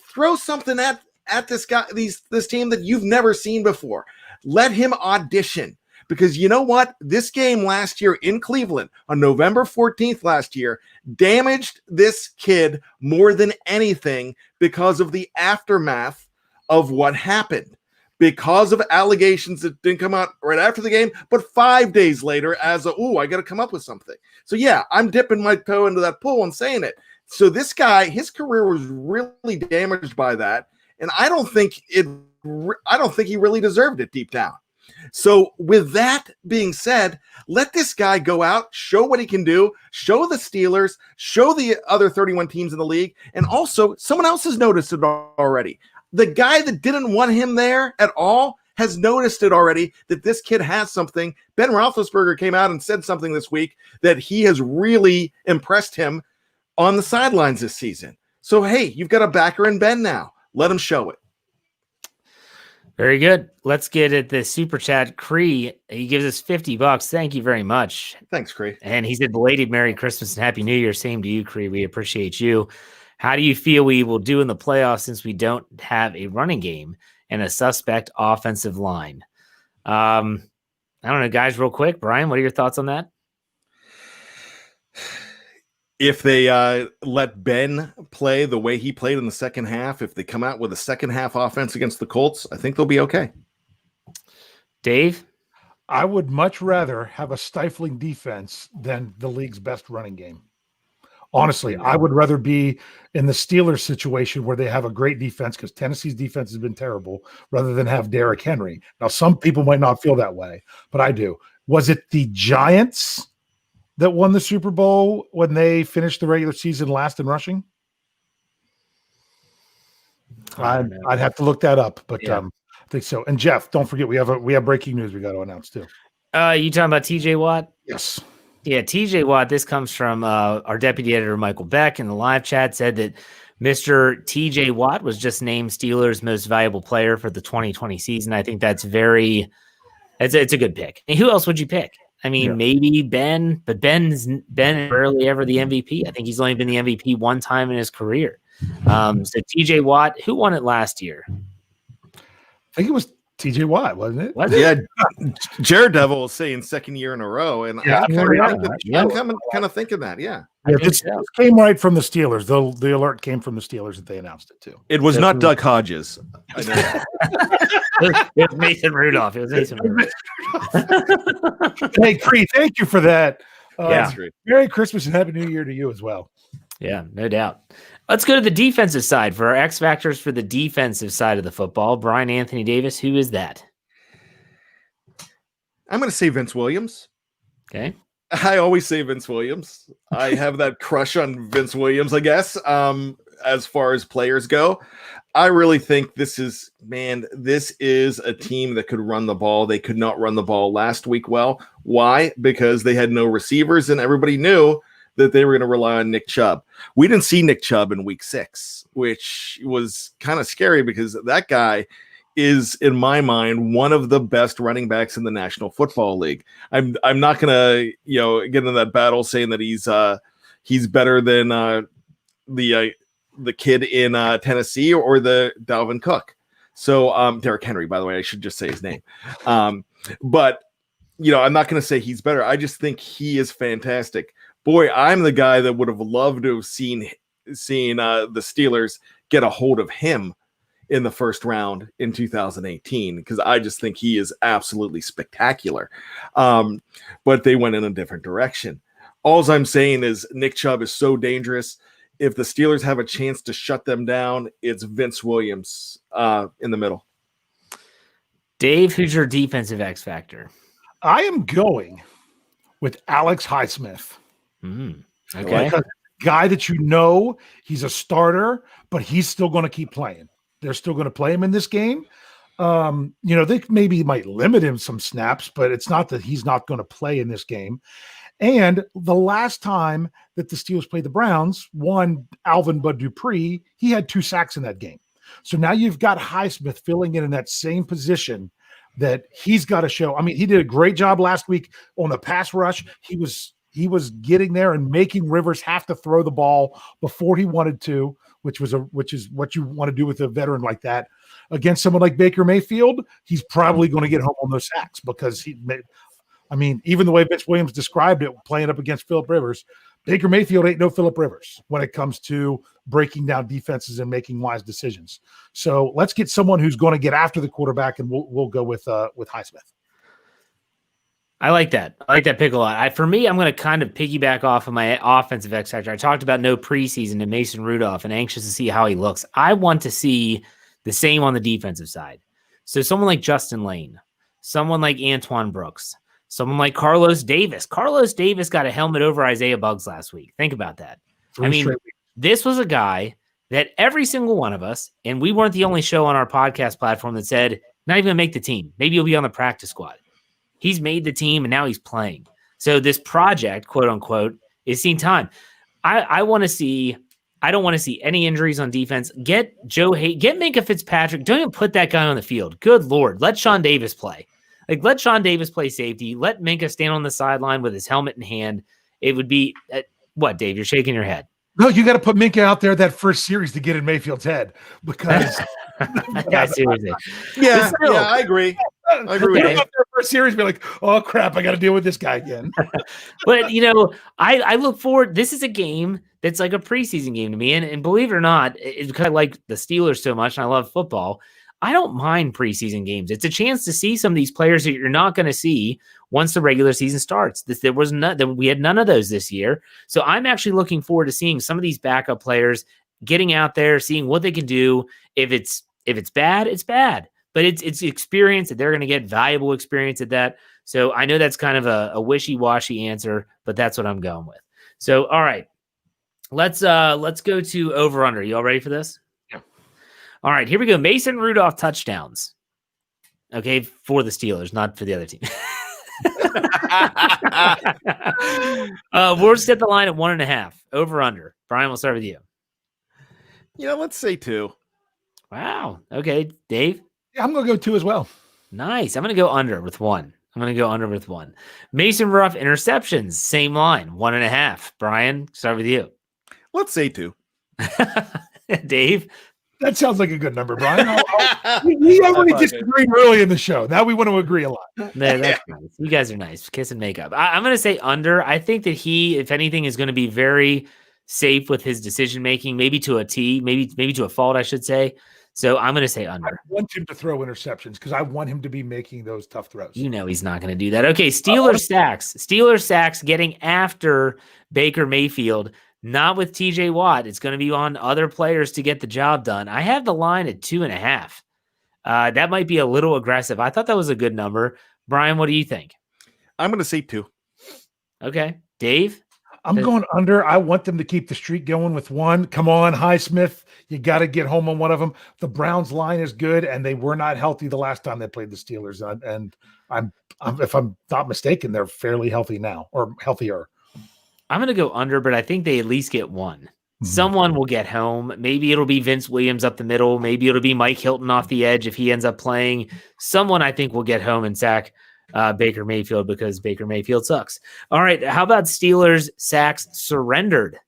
throw something at this guy, this team that you've never seen before. Let him audition, because you know what? This game last year in Cleveland on November 14th last year damaged this kid more than anything because of the aftermath of what happened. Because of allegations that didn't come out right after the game, but 5 days later I got to come up with something. So yeah, I'm dipping my toe into that pool and saying it. So this guy, his career was really damaged by that, and I don't think he really deserved it deep down. So with that being said, let this guy go out, show what he can do, show the Steelers, show the other 31 teams in the league, and also someone else has noticed it already. The guy that didn't want him there at all has noticed it already, that this kid has something. Ben Roethlisberger came out and said something this week that he has really impressed him on the sidelines this season. So, hey, you've got a backer in Ben now. Let him show it. Very good. Let's get at the super chat. Cree, he gives us $50. Thank you very much. Thanks, Cree. And he said, belated Merry Christmas and Happy New Year. Same to you, Cree. We appreciate you. How do you feel we will do in the playoffs since we don't have a running game and a suspect offensive line? I don't know, guys, real quick. Bryan, what are your thoughts on that? If they let Ben play the way he played in the second half, if they come out with a second half offense against the Colts, I think they'll be okay. Dave? I would much rather have a stifling defense than the league's best running game. Honestly, I would rather be in the Steelers situation where they have a great defense, because Tennessee's defense has been terrible, rather than have Derrick Henry. Now, some people might not feel that way, but I do. Was it the Giants that won the Super Bowl when they finished the regular season last in rushing? I'd have to look that up, but I think so. And Jeff, don't forget, we have breaking news we got to announce too. You talking about TJ Watt? Yes. Yeah, TJ Watt. This comes from our deputy editor, Michael Beck, in the live chat, said that Mr. TJ Watt was just named Steelers' most valuable player for the 2020 season. I think that's it's a good pick. And who else would you pick? I mean, maybe Ben, but Ben rarely ever the MVP. I think he's only been the MVP one time in his career. So TJ Watt, who won it last year? I think it was TJ Watt, wasn't it? Yeah, Jared Devil was saying second year in a row, and I'm kind of thinking that. Yeah, this came right from the Steelers. The alert came from the Steelers that they announced it too. It was not Doug Hodges. I know that. It was Mason Rudolph. Hey, Cree, thank you for that. Yeah. Merry Christmas and Happy New Year to you as well. Yeah, no doubt. Let's go to the defensive side for our X factors for the defensive side of the football. Bryan Anthony Davis, who is that? I'm going to say Vince Williams. Okay. I always say Vince Williams. I have that crush on Vince Williams, I guess, as far as players go. I really think this is a team that could run the ball. They could not run the ball last week well. Why? Because they had no receivers, and everybody knew that they were going to rely on Nick Chubb. We didn't see Nick Chubb in week 6, which was kind of scary because that guy is, in my mind, one of the best running backs in the National Football League. I'm not going to get into that battle saying that he's better than the kid in Tennessee or the Dalvin Cook. So Derrick Henry, by the way, I should just say his name. But I'm not going to say he's better. I just think he is fantastic. Boy, I'm the guy that would have loved to have seen the Steelers get a hold of him in the first round in 2018, because I just think he is absolutely spectacular. But they went in a different direction. All I'm saying is Nick Chubb is so dangerous. If the Steelers have a chance to shut them down, it's Vince Williams in the middle. Dave, who's your defensive X factor? I am going with Alex Highsmith. Okay. Like a guy that he's a starter, but he's still going to keep playing. They're still going to play him in this game. They maybe might limit him some snaps, but it's not that he's not going to play in this game. And the last time that the Steelers played the Browns, Alvin Bud Dupree, he had 2 sacks in that game. So now you've got Highsmith filling in that same position that he's got to show. I mean, he did a great job last week on the pass rush. He was getting there and making Rivers have to throw the ball before he wanted to, which is what you want to do with a veteran like that. Against someone like Baker Mayfield, he's probably going to get home on those sacks because even the way Vince Williams described it, playing up against Phillip Rivers, Baker Mayfield ain't no Phillip Rivers when it comes to breaking down defenses and making wise decisions. So let's get someone who's going to get after the quarterback, and we'll go with Highsmith. I like that. I like that pick a lot. For me, I'm going to kind of piggyback off of my offensive X factor. I talked about no preseason and Mason Rudolph and anxious to see how he looks. I want to see the same on the defensive side. So someone like Justin Lane, someone like Antoine Brooks, someone like Carlos Davis. Carlos Davis got a helmet over Isaiah Buggs last week. Think about that. This was a guy that every single one of us, and we weren't the only show on our podcast platform that said, not even going to make the team. Maybe he'll be on the practice squad. He's made the team, and now he's playing. So this project, quote unquote, is seeing time. I want to see. I don't want to see any injuries on defense. Get Minkah Fitzpatrick. Don't even put that guy on the field. Good Lord. Let Sean Davis play. Let Sean Davis play safety. Let Minkah stand on the sideline with his helmet in hand. It would be what, Dave? You're shaking your head. No, you got to put Minkah out there that first series to get in Mayfield's head because. Yeah, seriously. Yeah, I agree. I agree with that. First series, be like, oh crap, I got to deal with this guy again. But I look forward. This is a game that's like a preseason game to me, and believe it or not, it's because I like the Steelers so much and I love football. I don't mind preseason games. It's a chance to see some of these players that you're not going to see once the regular season starts. We had none of those this year, so I'm actually looking forward to seeing some of these backup players getting out there, seeing what they can do. If it's bad, it's bad. But it's experience that they're going to get, valuable experience at that. So I know that's kind of a wishy-washy answer, but that's what I'm going with. So, all right, let's go to over/under. You all ready for this? Yeah. All right, here we go. Mason Rudolph touchdowns. Okay, for the Steelers, not for the other team. We'll set the line at 1.5. Over/under. Brian, we'll start with you. Let's say 2. Wow. Okay, Dave. Yeah, I'm going to go 2 as well. Nice. I'm going to go under with 1. Mason Rudolph interceptions, same line, 1.5. Brian, start with you. Let's say 2. Dave. That sounds like a good number, Brian. We already disagreed early in the show. Now we want to agree a lot. That's nice. You guys are nice. Kiss and make up. I'm going to say under. I think that he, if anything, is going to be very safe with his decision making, maybe to a T, maybe to a fault, I should say. So I'm going to say under. I want him to throw interceptions because I want him to be making those tough throws. He's not going to do that. Okay, Steelers sacks getting after Baker Mayfield, not with TJ Watt. It's going to be on other players to get the job done. I have the line at 2.5. That might be a little aggressive. I thought that was a good number. Brian, what do you think? I'm going to say 2. Okay. Dave? I'm going under. I want them to keep the streak going with 1. Come on, Highsmith. You got to get home on one of them. The Browns line is good, and they were not healthy the last time they played the Steelers. And I'm if I'm not mistaken, they're fairly healthy now, or healthier. I'm going to go under, but I think they at least get 1. Mm-hmm. Someone will get home. Maybe it'll be Vince Williams up the middle. Maybe it'll be Mike Hilton off the edge if he ends up playing. Someone I think will get home and sack Baker Mayfield because Baker Mayfield sucks. All right. How about Steelers sacks surrendered?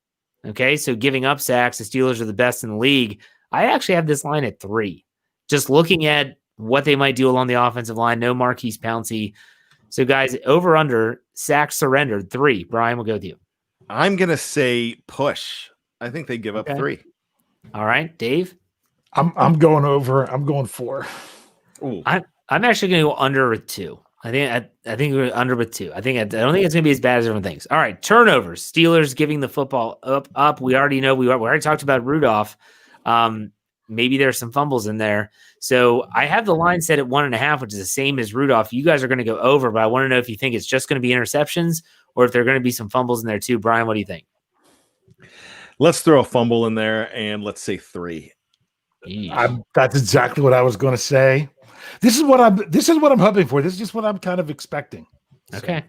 Okay. So giving up sacks, the Steelers are the best in the league. I actually have this line at 3. Just looking at what they might do along the offensive line. No Marquise Pouncey. So guys, over under sacks surrendered 3. Brian, we'll go with you. I'm going to say push. I think they give up 3. All right. Dave? I'm going over. I'm going 4. Ooh. I'm actually going to go under with 2. I think we're under with 2. I don't think it's going to be as bad as everyone thinks. All right, turnovers. Steelers giving the football up. We already know. We already talked about Rudolph. Maybe there's some fumbles in there. So I have the line set at 1.5, which is the same as Rudolph. You guys are going to go over, but I want to know if you think it's just going to be interceptions or if there are going to be some fumbles in there too. Brian, what do you think? Let's throw a fumble in there and let's say 3. That's exactly what I was going to say. This is what I'm hoping for. This is just what I'm kind of expecting. Okay.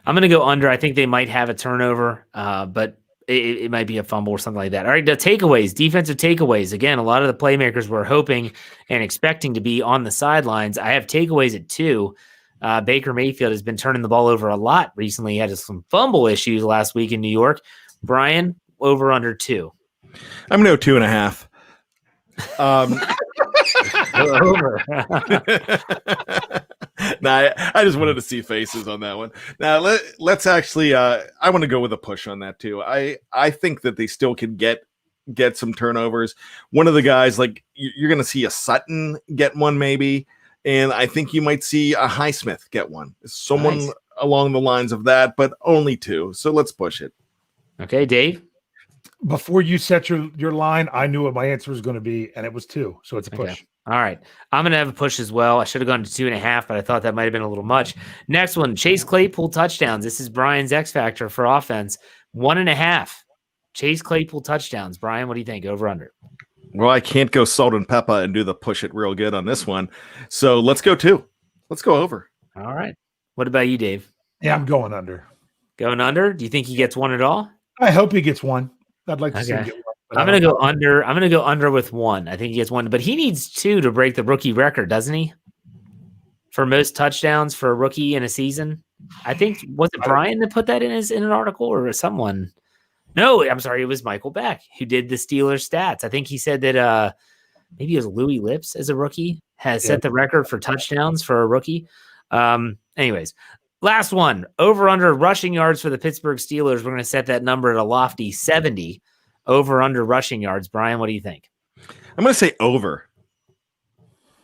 I'm going to go under. I think they might have a turnover, but it might be a fumble or something like that. All right, the takeaways, defensive takeaways. Again, a lot of the playmakers were hoping and expecting to be on the sidelines. I have takeaways at 2. Baker Mayfield has been turning the ball over a lot recently. He had some fumble issues last week in New York. Brian, over under 2. I'm going to go 2.5. Over. Nah, I just wanted to see faces on that one. Now let's actually. I want to go with a push on that too. I think that they still can get some turnovers. One of the guys, like you're going to see a Sutton get one maybe. And I think you might see a Highsmith get one. Someone along the lines of that, but only 2. So let's push it. Okay, Dave? Before you set your line, I knew what my answer was going to be, and it was 2. So it's a push. Okay. All right. I'm going to have a push as well. I should have gone to 2.5, but I thought that might have been a little much. Next one, Chase Claypool touchdowns. This is Brian's X factor for offense. 1.5. Chase Claypool touchdowns. Brian, what do you think? Over under? Well, I can't go salt and pepper and do the push it real good on this one. So let's go 2. Let's go over. All right. What about you, Dave? Yeah, I'm going under. Going under? Do you think he gets one at all? I hope he gets one. I'd like to see him get one. I'm going to go under. I'm going to go under with 1. I think he gets 1, but he needs 2 to break the rookie record, doesn't he? For most touchdowns for a rookie in a season. I think, was it Bryan that put that in an article or someone? No, I'm sorry. It was Michael Beck who did the Steelers stats. I think he said that maybe it was Louis Lips as a rookie has set the record for touchdowns for a rookie. Anyways, last one, over under rushing yards for the Pittsburgh Steelers. We're going to set that number at a lofty 70. Over under rushing yards. Brian, what do you think? I'm going to say over.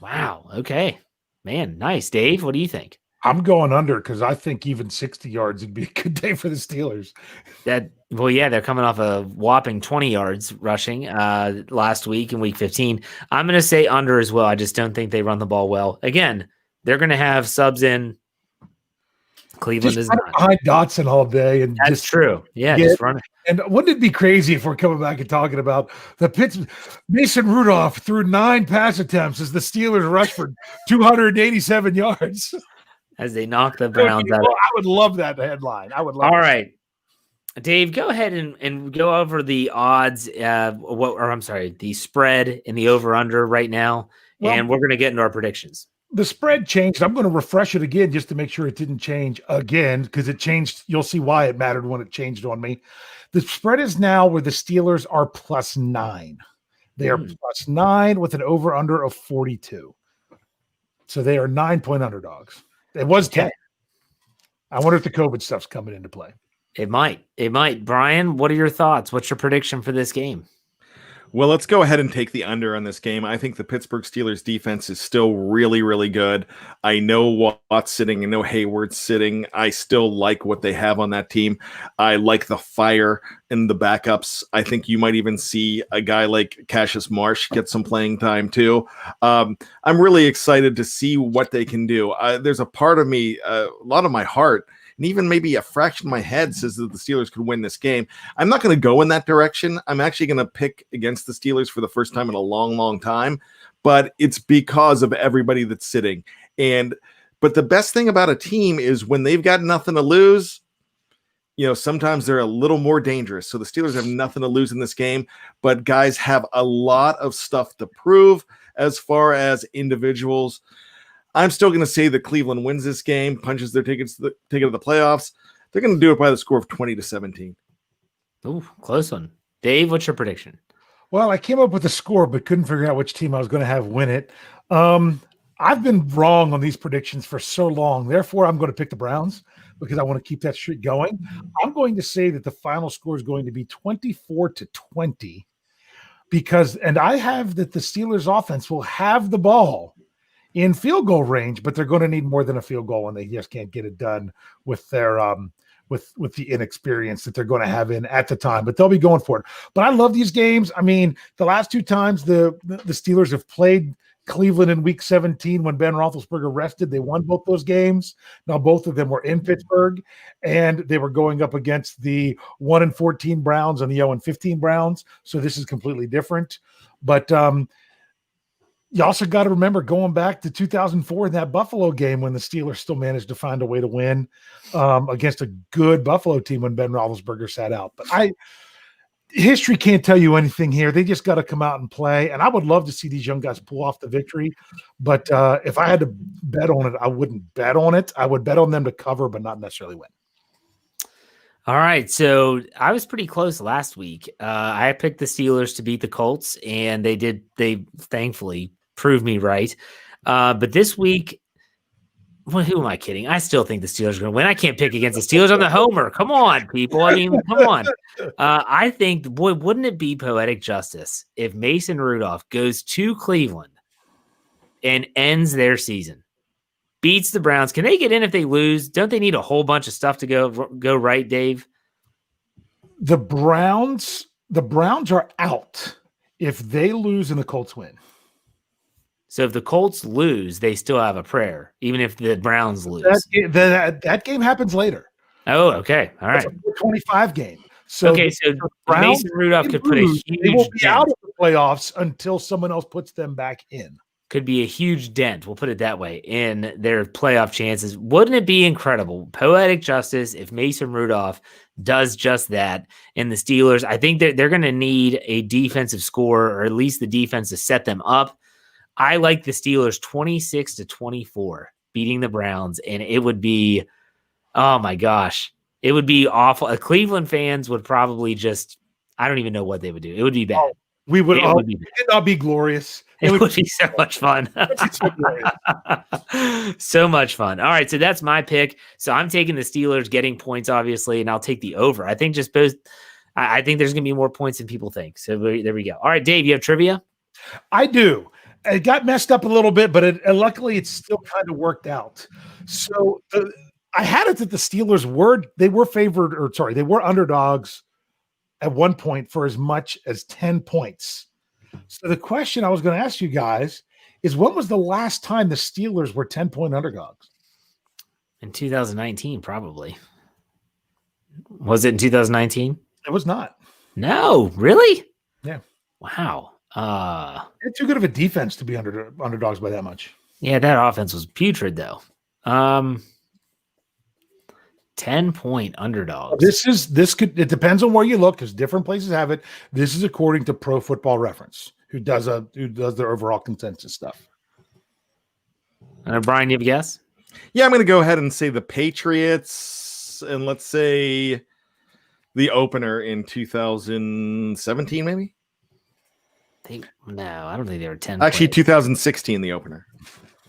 Wow. Okay, man. Nice. Dave, what do you think? I'm going under because I think even 60 yards would be a good day for the Steelers. Well, yeah, they're coming off a whopping 20 yards rushing last week in week 15. I'm going to say under as well. I just don't think they run the ball well. Again, they're going to have subs in. Cleveland just is not behind Dotson all day, and that's true. Yeah, just run it. And wouldn't it be crazy if we're coming back and talking about the Mason Rudolph threw 9 pass attempts as the Steelers rushed for 287 yards as they knock the Browns out. I would love that headline. I would love. All right, Dave, go ahead and go over the odds. The spread in the over under right now, and we're going to get into our predictions. The spread changed. I'm going to refresh it again just to make sure it didn't change again because it changed. You'll see why it mattered when it changed on me. The spread is now where the Steelers are +9. They are +9 with an over-under of 42. So they are 9-point underdogs. It was 10. I wonder if the COVID stuff's coming into play. It might. Brian, what are your thoughts? What's your prediction for this game? Well, let's go ahead and take the under on this game. I think the Pittsburgh Steelers defense is still really, really good. I know Watt's sitting. I know Hayward's sitting. I still like what they have on that team. I like the fire and the backups. I think you might even see a guy like Cassius Marsh get some playing time too. I'm really excited to see what they can do. There's a part of me, a lot of my heart, and even maybe a fraction of my head says that the Steelers could win this game. I'm not going to go in that direction. I'm actually going to pick against the Steelers for the first time in a long, long time, but it's because of everybody that's sitting. But the best thing about a team is when they've got nothing to lose, sometimes they're a little more dangerous. So the Steelers have nothing to lose in this game, but guys have a lot of stuff to prove as far as individuals. I'm still going to say that Cleveland wins this game, punches their ticket to the playoffs. They're going to do it by the score of 20-17. Ooh, close one. Dave, what's your prediction? Well, I came up with a score, but couldn't figure out which team I was going to have win it. I've been wrong on these predictions for so long. Therefore, I'm going to pick the Browns because I want to keep that streak going. I'm going to say that the final score is going to be 24-20 and I have that the Steelers offense will have the ball in field goal range, but they're going to need more than a field goal, and they just can't get it done with their with the inexperience that they're going to have in at the time. But they'll be going for it. But I love these games. I mean, the last 2 times the Steelers have played Cleveland in Week 17 when Ben Roethlisberger rested, they won both those games. Now both of them were in Pittsburgh, and they were going up against the 1-14 Browns and the 0-15 Browns. So this is completely different. But you also got to remember going back to 2004 in that Buffalo game when the Steelers still managed to find a way to win against a good Buffalo team when Ben Roethlisberger sat out. But history can't tell you anything here. They just got to come out and play. And I would love to see these young guys pull off the victory. But if I had to bet on it, I wouldn't bet on it. I would bet on them to cover, but not necessarily win. All right, so I was pretty close last week. I picked the Steelers to beat the Colts, and they thankfully proved me right. But this week, well, who am I kidding? I still think the Steelers are going to win. I can't pick against the Steelers on the homer. Come on, people. I mean, come on. I think, boy, wouldn't it be poetic justice if Mason Rudolph goes to Cleveland and ends their season. Beats the Browns. Can they get in if they lose? Don't they need a whole bunch of stuff to go right, Dave? The Browns are out if they lose and the Colts win. So if the Colts lose, they still have a prayer, even if the Browns lose. That game happens later. Oh, okay. All right. It's a 25 game. So okay, so Mason Rudolph could put a huge they will be dent. out of the playoffs until someone else puts them back in. Could be a huge dent, we'll put it that way, in their playoff chances. Wouldn't it be incredible? Poetic justice if Mason Rudolph does just that. And the Steelers, I think that they're going to need a defensive score, or at least the defense to set them up. I like the Steelers 26-24 beating the Browns, and it would be, oh my gosh, it would be awful. Cleveland fans would probably just, I don't even know what they would do. It would be bad. It would not be glorious. It would be so much fun. So much fun. All right, so that's my pick. So I'm taking the Steelers getting points, obviously, and I'll take the over. I think there's going to be more points than people think. So there we go. All right, Dave, you have trivia? I do. It got messed up a little bit, but luckily it's still kind of worked out. So I had it that the Steelers they were underdogs at one point for as much as 10 points. So the question I was going to ask you guys is, when was the last time the Steelers were 10-point underdogs? In 2019, probably. Was it in 2019? It was not. No, really? Yeah. Wow. It's too good of a defense to be underdogs by that much. Yeah, that offense was putrid, though. 10-point underdogs. It depends on where you look, because different places have it. This is according to Pro Football Reference, who does their overall consensus stuff. Brian, you have a guess? Yeah, I'm going to go ahead and say the Patriots, and let's say the opener in 2017, maybe. No, I don't think they were 10. Actually, 2016, the opener.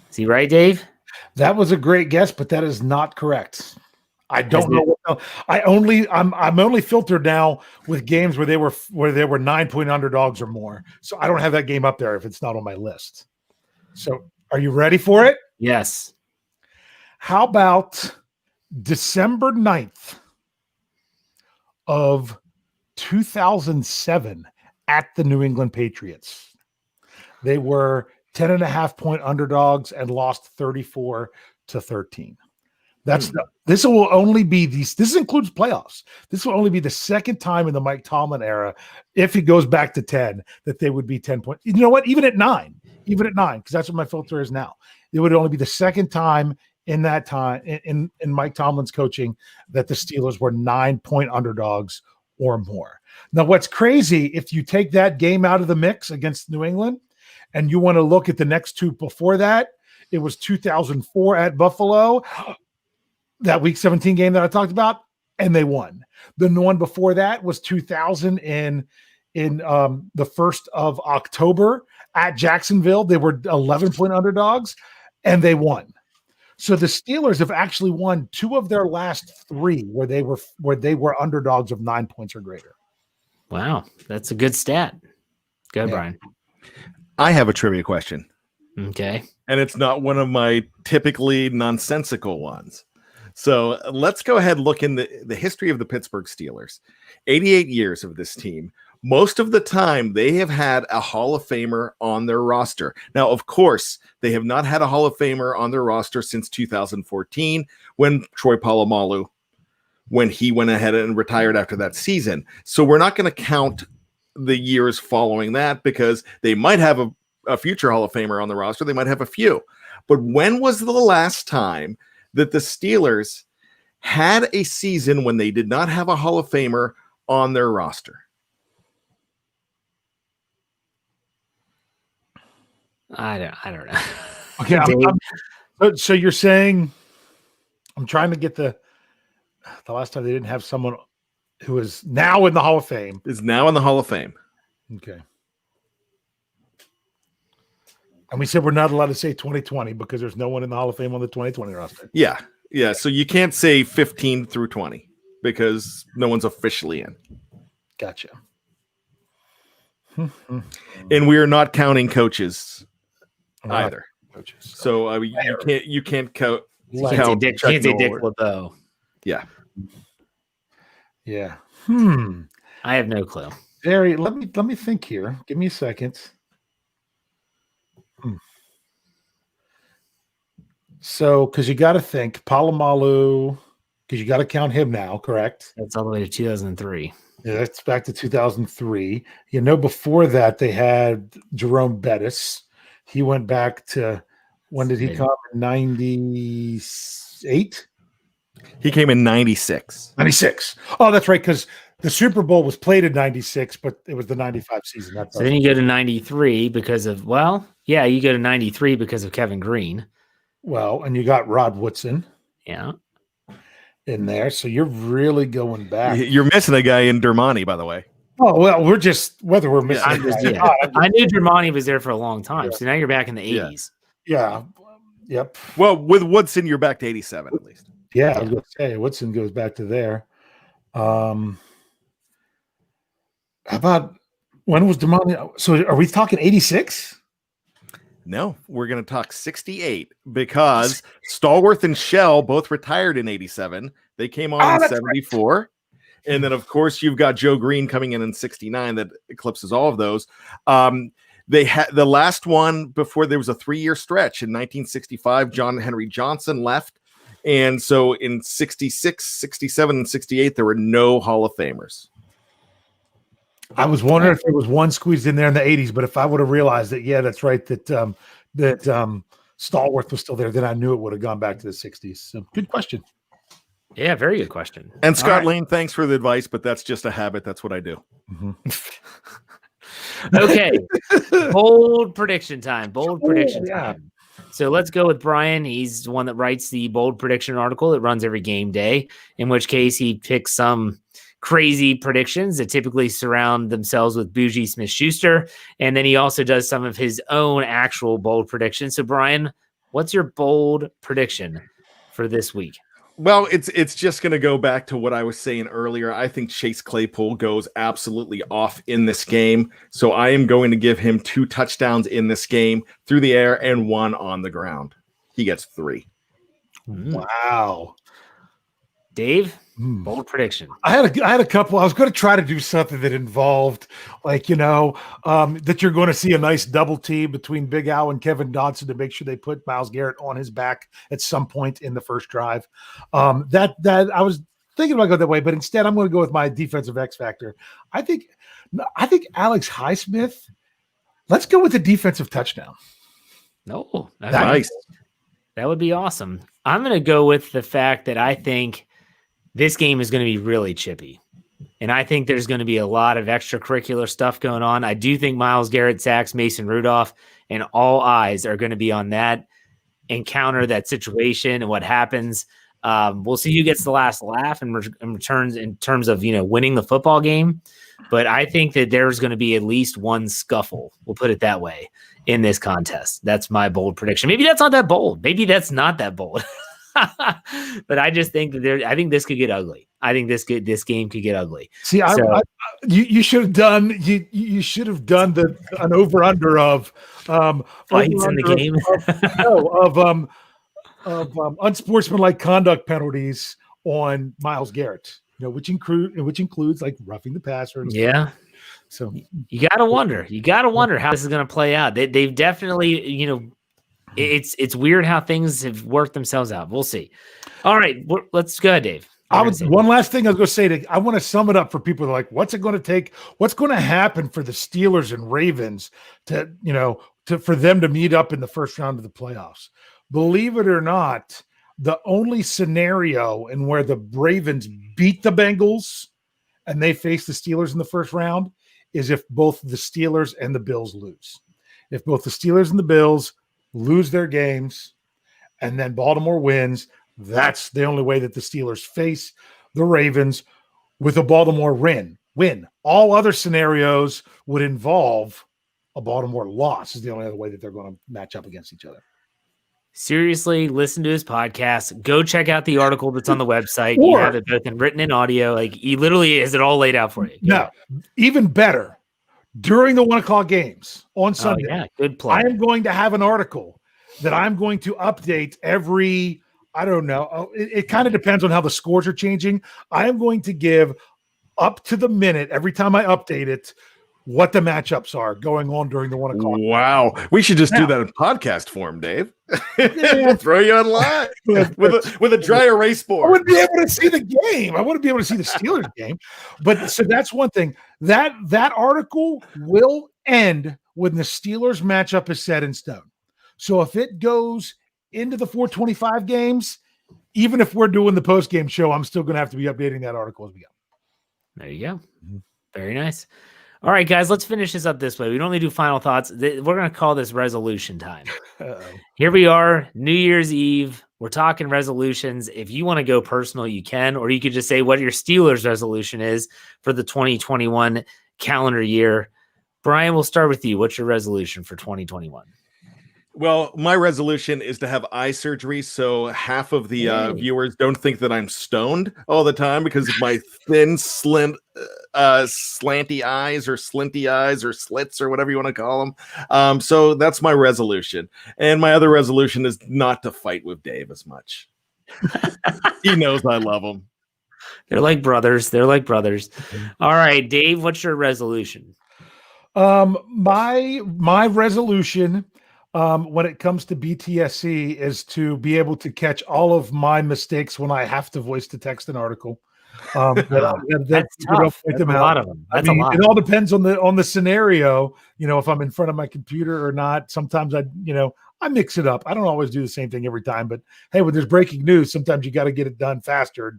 Is he right, Dave? That was a great guess, but that is not correct. I don't know. I'm only filtered now with games where they were 9-point underdogs or more. So I don't have that game up there if it's not on my list. So are you ready for it? Yes. How about December 9th of 2007 at the New England Patriots? They were 10.5-point underdogs and lost 34-13. This will only be this includes playoffs. This will only be the second time in the Mike Tomlin era, if he goes back to 10, that they would be 10 points. You know what? Even at nine, because that's what my filter is now. It would only be the second time in that time in Mike Tomlin's coaching that the Steelers were 9-point underdogs or more. Now, what's crazy, if you take that game out of the mix against New England and you want to look at the next two before that, it was 2004 at Buffalo, that week 17 game that I talked about, and they won. The one before that was 2000 in the 1st of October at Jacksonville. They were 11-point underdogs, and they won. So the Steelers have actually won 2 of their last 3 where they were underdogs of 9 points or greater. Wow, that's a good stat. Go ahead, Brian. I have a trivia question. Okay. And it's not one of my typically nonsensical ones. So let's go ahead and look in the history of the Pittsburgh Steelers. 88 years of this team. Most of the time, they have had a Hall of Famer on their roster. Now, of course, they have not had a Hall of Famer on their roster since 2014, when Troy Polamalu, when he went ahead and retired after that season. So we're not going to count the years following that, because they might have a future Hall of Famer on the roster. They might have a few. But when was the last time that the Steelers had a season when they did not have a Hall of Famer on their roster? I don't know. Okay, so you're saying, I'm trying to get the last time they didn't have someone who is now in the Hall of Fame. Is now in the Hall of Fame. Okay. And we said we're not allowed to say 2020 because there's no one in the Hall of Fame on the 2020 roster. Yeah. So you can't say 15 through 20 because no one's officially in. Gotcha. And we are not counting coaches either. coaches. So you can't count. Can't say Dick LeBeau. Yeah. Yeah. I have no clue. Jerry, let me think here. Give me a second. So, because you got to think Palomalu, because you got to count him now, correct? That's all the way to 2003. Yeah, that's back to 2003. Before that they had Jerome Bettis. He went back to, when did he come? 98? He came in 96. 96. Oh, that's right, because the Super Bowl was played in 96, but it was the 95 season. So then you go to 93 because of, you go to 93 because of Kevin Green. Well, and you got Rod Woodson. Yeah. In there. So you're really going back. You're missing a guy in Dermani, by the way. Oh, well, we're just, whether we're missing. I knew Dermani was there for a long time. So now you're back in the 80s. Yeah. Yep. Well, with Woodson, you're back to 87 at least. Yeah, I was going to say Woodson goes back to there. How about, when was Dermani? So are we talking 86? No, we're going to talk 68 because Stallworth and Shell both retired in 87. They came on in 74. Right. And then, of course, you've got Joe Green coming in 69 that eclipses all of those. They had the last one before there was a 3-year stretch. In 1965, John Henry Johnson left. And so in 66, 67, and 68, there were no Hall of Famers. I was wondering if there was one squeezed in there in the 80s, but if I would have realized that, that's right, that Stallworth was still there, then I knew it would have gone back to the 60s. So good question. Yeah, very good question. And Scott Lane, thanks for the advice, but that's just a habit. That's what I do. Mm-hmm. Okay. Bold prediction time. Time. So let's go with Bryan. He's the one that writes the bold prediction article. It runs every game day, in which case he picks some crazy predictions that typically surround themselves with Bougie Smith-Schuster. And then he also does some of his own actual bold predictions. So Bryan, what's your bold prediction for this week? Well, it's just going to go back to what I was saying earlier. I think Chase Claypool goes absolutely off in this game. So I am going to give him 2 touchdowns in this game through the air and 1 on the ground. He gets 3. Wow. Dave, bold prediction. I had a couple. I was going to try to do something that involved, that you're going to see a nice double team between Big Al and Kevin Dodson to make sure they put Myles Garrett on his back at some point in the first drive. That I was thinking about going that way, but instead I'm going to go with my defensive X factor. I think Alex Highsmith. Let's go with the defensive touchdown. No, that's nice. That would be awesome. I'm going to go with the fact that I think this game is going to be really chippy. And I think there's going to be a lot of extracurricular stuff going on. I do think Myles Garrett sacks Mason Rudolph, and all eyes are going to be on that encounter, that situation, and what happens. We'll see who gets the last laugh and returns in terms of, winning the football game. But I think that there's going to be at least one scuffle. We'll put it that way in this contest. That's my bold prediction. Maybe that's not that bold. Maybe that's not that bold. But I just think that I think this could get ugly. I think this game could get ugly. See, you should have done you should have done an over under of fights in the game. Of unsportsmanlike conduct penalties on Myles Garrett. Which includes like roughing the passer. Yeah. So you gotta wonder how this is going to play out. They've definitely, it's weird how things have worked themselves out. We'll see. All right, let's go ahead, Dave. One last thing I was going to say. I want to sum it up for people that are like, what's it going to take? What's going to happen for the Steelers and Ravens for them to meet up in the first round of the playoffs? Believe it or not, the only scenario in where the Ravens beat the Bengals and they face the Steelers in the first round is if both the Steelers and the Bills lose. If both the Steelers and the Bills lose their games and then Baltimore wins, that's the only way that the Steelers face the Ravens with a Baltimore win. All other scenarios would involve a Baltimore loss is the only other way that they're going to match up against each other. Seriously, listen to his podcast. Go check out the article that's on the website. You have it both in written and audio. Like, he literally has it all laid out for you. No, even better. During the 1:00 games on Sunday, good play. I am going to have an article that I'm going to update every, I don't know. It kind of depends on how the scores are changing. I am going to give up to the minute every time I update it what the matchups are going on during the 1 o'clock. Wow. We should just do that in podcast form, Dave. We'll throw you on live with a dry erase board. I wouldn't be able to see the game. I wouldn't be able to see the Steelers game. But so that's one thing. That article will end when the Steelers matchup is set in stone. So if it goes into the 425 games, even if we're doing the post-game show, I'm still going to have to be updating that article as we go. There you go. Very nice. All right, guys, let's finish this up this way. We normally do final thoughts. We're going to call this resolution time. Here we are, New Year's Eve. We're talking resolutions. If you want to go personal, you can, or you could just say what your Steelers resolution is for the 2021 calendar year. Bryan, we'll start with you. What's your resolution for 2021? Well, my resolution is to have eye surgery, so half of the viewers don't think that I'm stoned all the time because of my thin, slanty eyes or slinty eyes or slits or whatever you want to call them. So that's my resolution. And my other resolution is not to fight with Dave as much. He knows I love him. They're like brothers. All right, Dave, what's your resolution? My resolution when it comes to BTSC is to be able to catch all of my mistakes when I have to voice to text an article. That's tough. That's a lot of them. That's a lot. It all depends on the scenario. If I'm in front of my computer or not. Sometimes I mix it up. I don't always do the same thing every time. But hey, when there's breaking news, sometimes you got to get it done faster.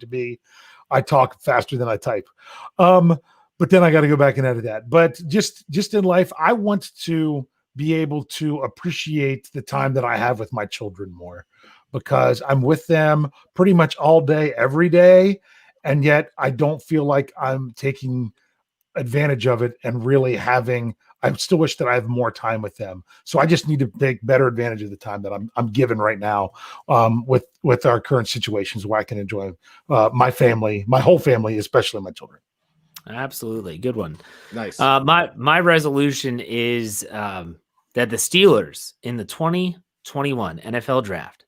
I talk faster than I type. But then I got to go back and edit that. But just in life, I want to be able to appreciate the time that I have with my children more, because I'm with them pretty much all day, every day. And yet I don't feel like I'm taking advantage of it and really I still wish that I have more time with them. So I just need to take better advantage of the time that I'm given right now with our current situations, where I can enjoy my family, my whole family, especially my children. Absolutely. Good one. Nice. My resolution is that the Steelers in the 2021 NFL draft,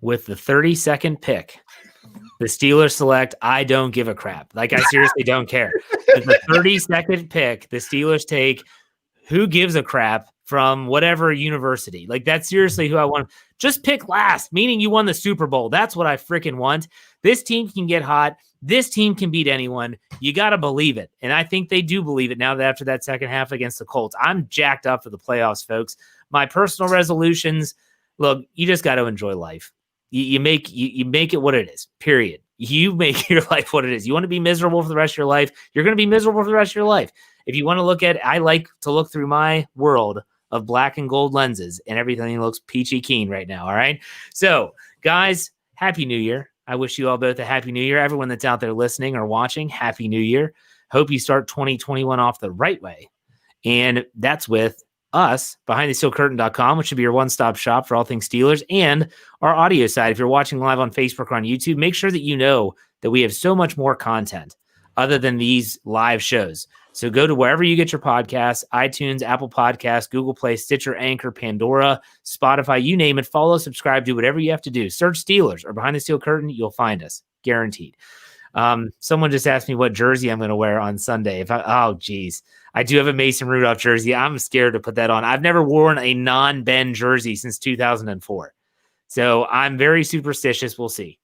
with the 32nd pick, the Steelers select I don't give a crap. Like, I seriously don't care. With the 32nd pick, the Steelers take who gives a crap from whatever university. Like, that's seriously who I want. Just pick last, meaning you won the Super Bowl. That's what I freaking want. This team can get hot. This team can beat anyone. You got to believe it. And I think they do believe it now that after that second half against the Colts. I'm jacked up for the playoffs, folks. My personal resolutions, look, you just got to enjoy life. You make it what it is, period. You make your life what it is. You want to be miserable for the rest of your life, you're going to be miserable for the rest of your life. If you want to look at, I like to look through my world of black and gold lenses, and everything looks peachy keen right now, all right? So, guys, Happy New Year. I wish you all both a Happy New Year. Everyone that's out there listening or watching, Happy New Year. Hope you start 2021 off the right way. And that's with us, BehindTheSteelCurtain.com, which should be your one-stop shop for all things Steelers, and our audio side. If you're watching live on Facebook or on YouTube, make sure that you know that we have so much more content other than these live shows. So go to wherever you get your podcasts, iTunes, Apple Podcasts, Google Play, Stitcher, Anchor, Pandora, Spotify, you name it. Follow, subscribe, do whatever you have to do. Search Steelers or Behind the Steel Curtain. You'll find us. Guaranteed. Someone just asked me what jersey I'm going to wear on Sunday. I do have a Mason Rudolph jersey. I'm scared to put that on. I've never worn a non-Ben jersey since 2004. So I'm very superstitious. We'll see.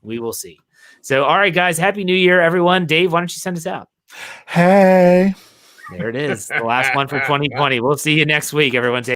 We will see. So, all right, guys, Happy New Year, everyone. Dave, why don't you send us out? Hey. There it is. The last one for 2020. We'll see you next week, everyone.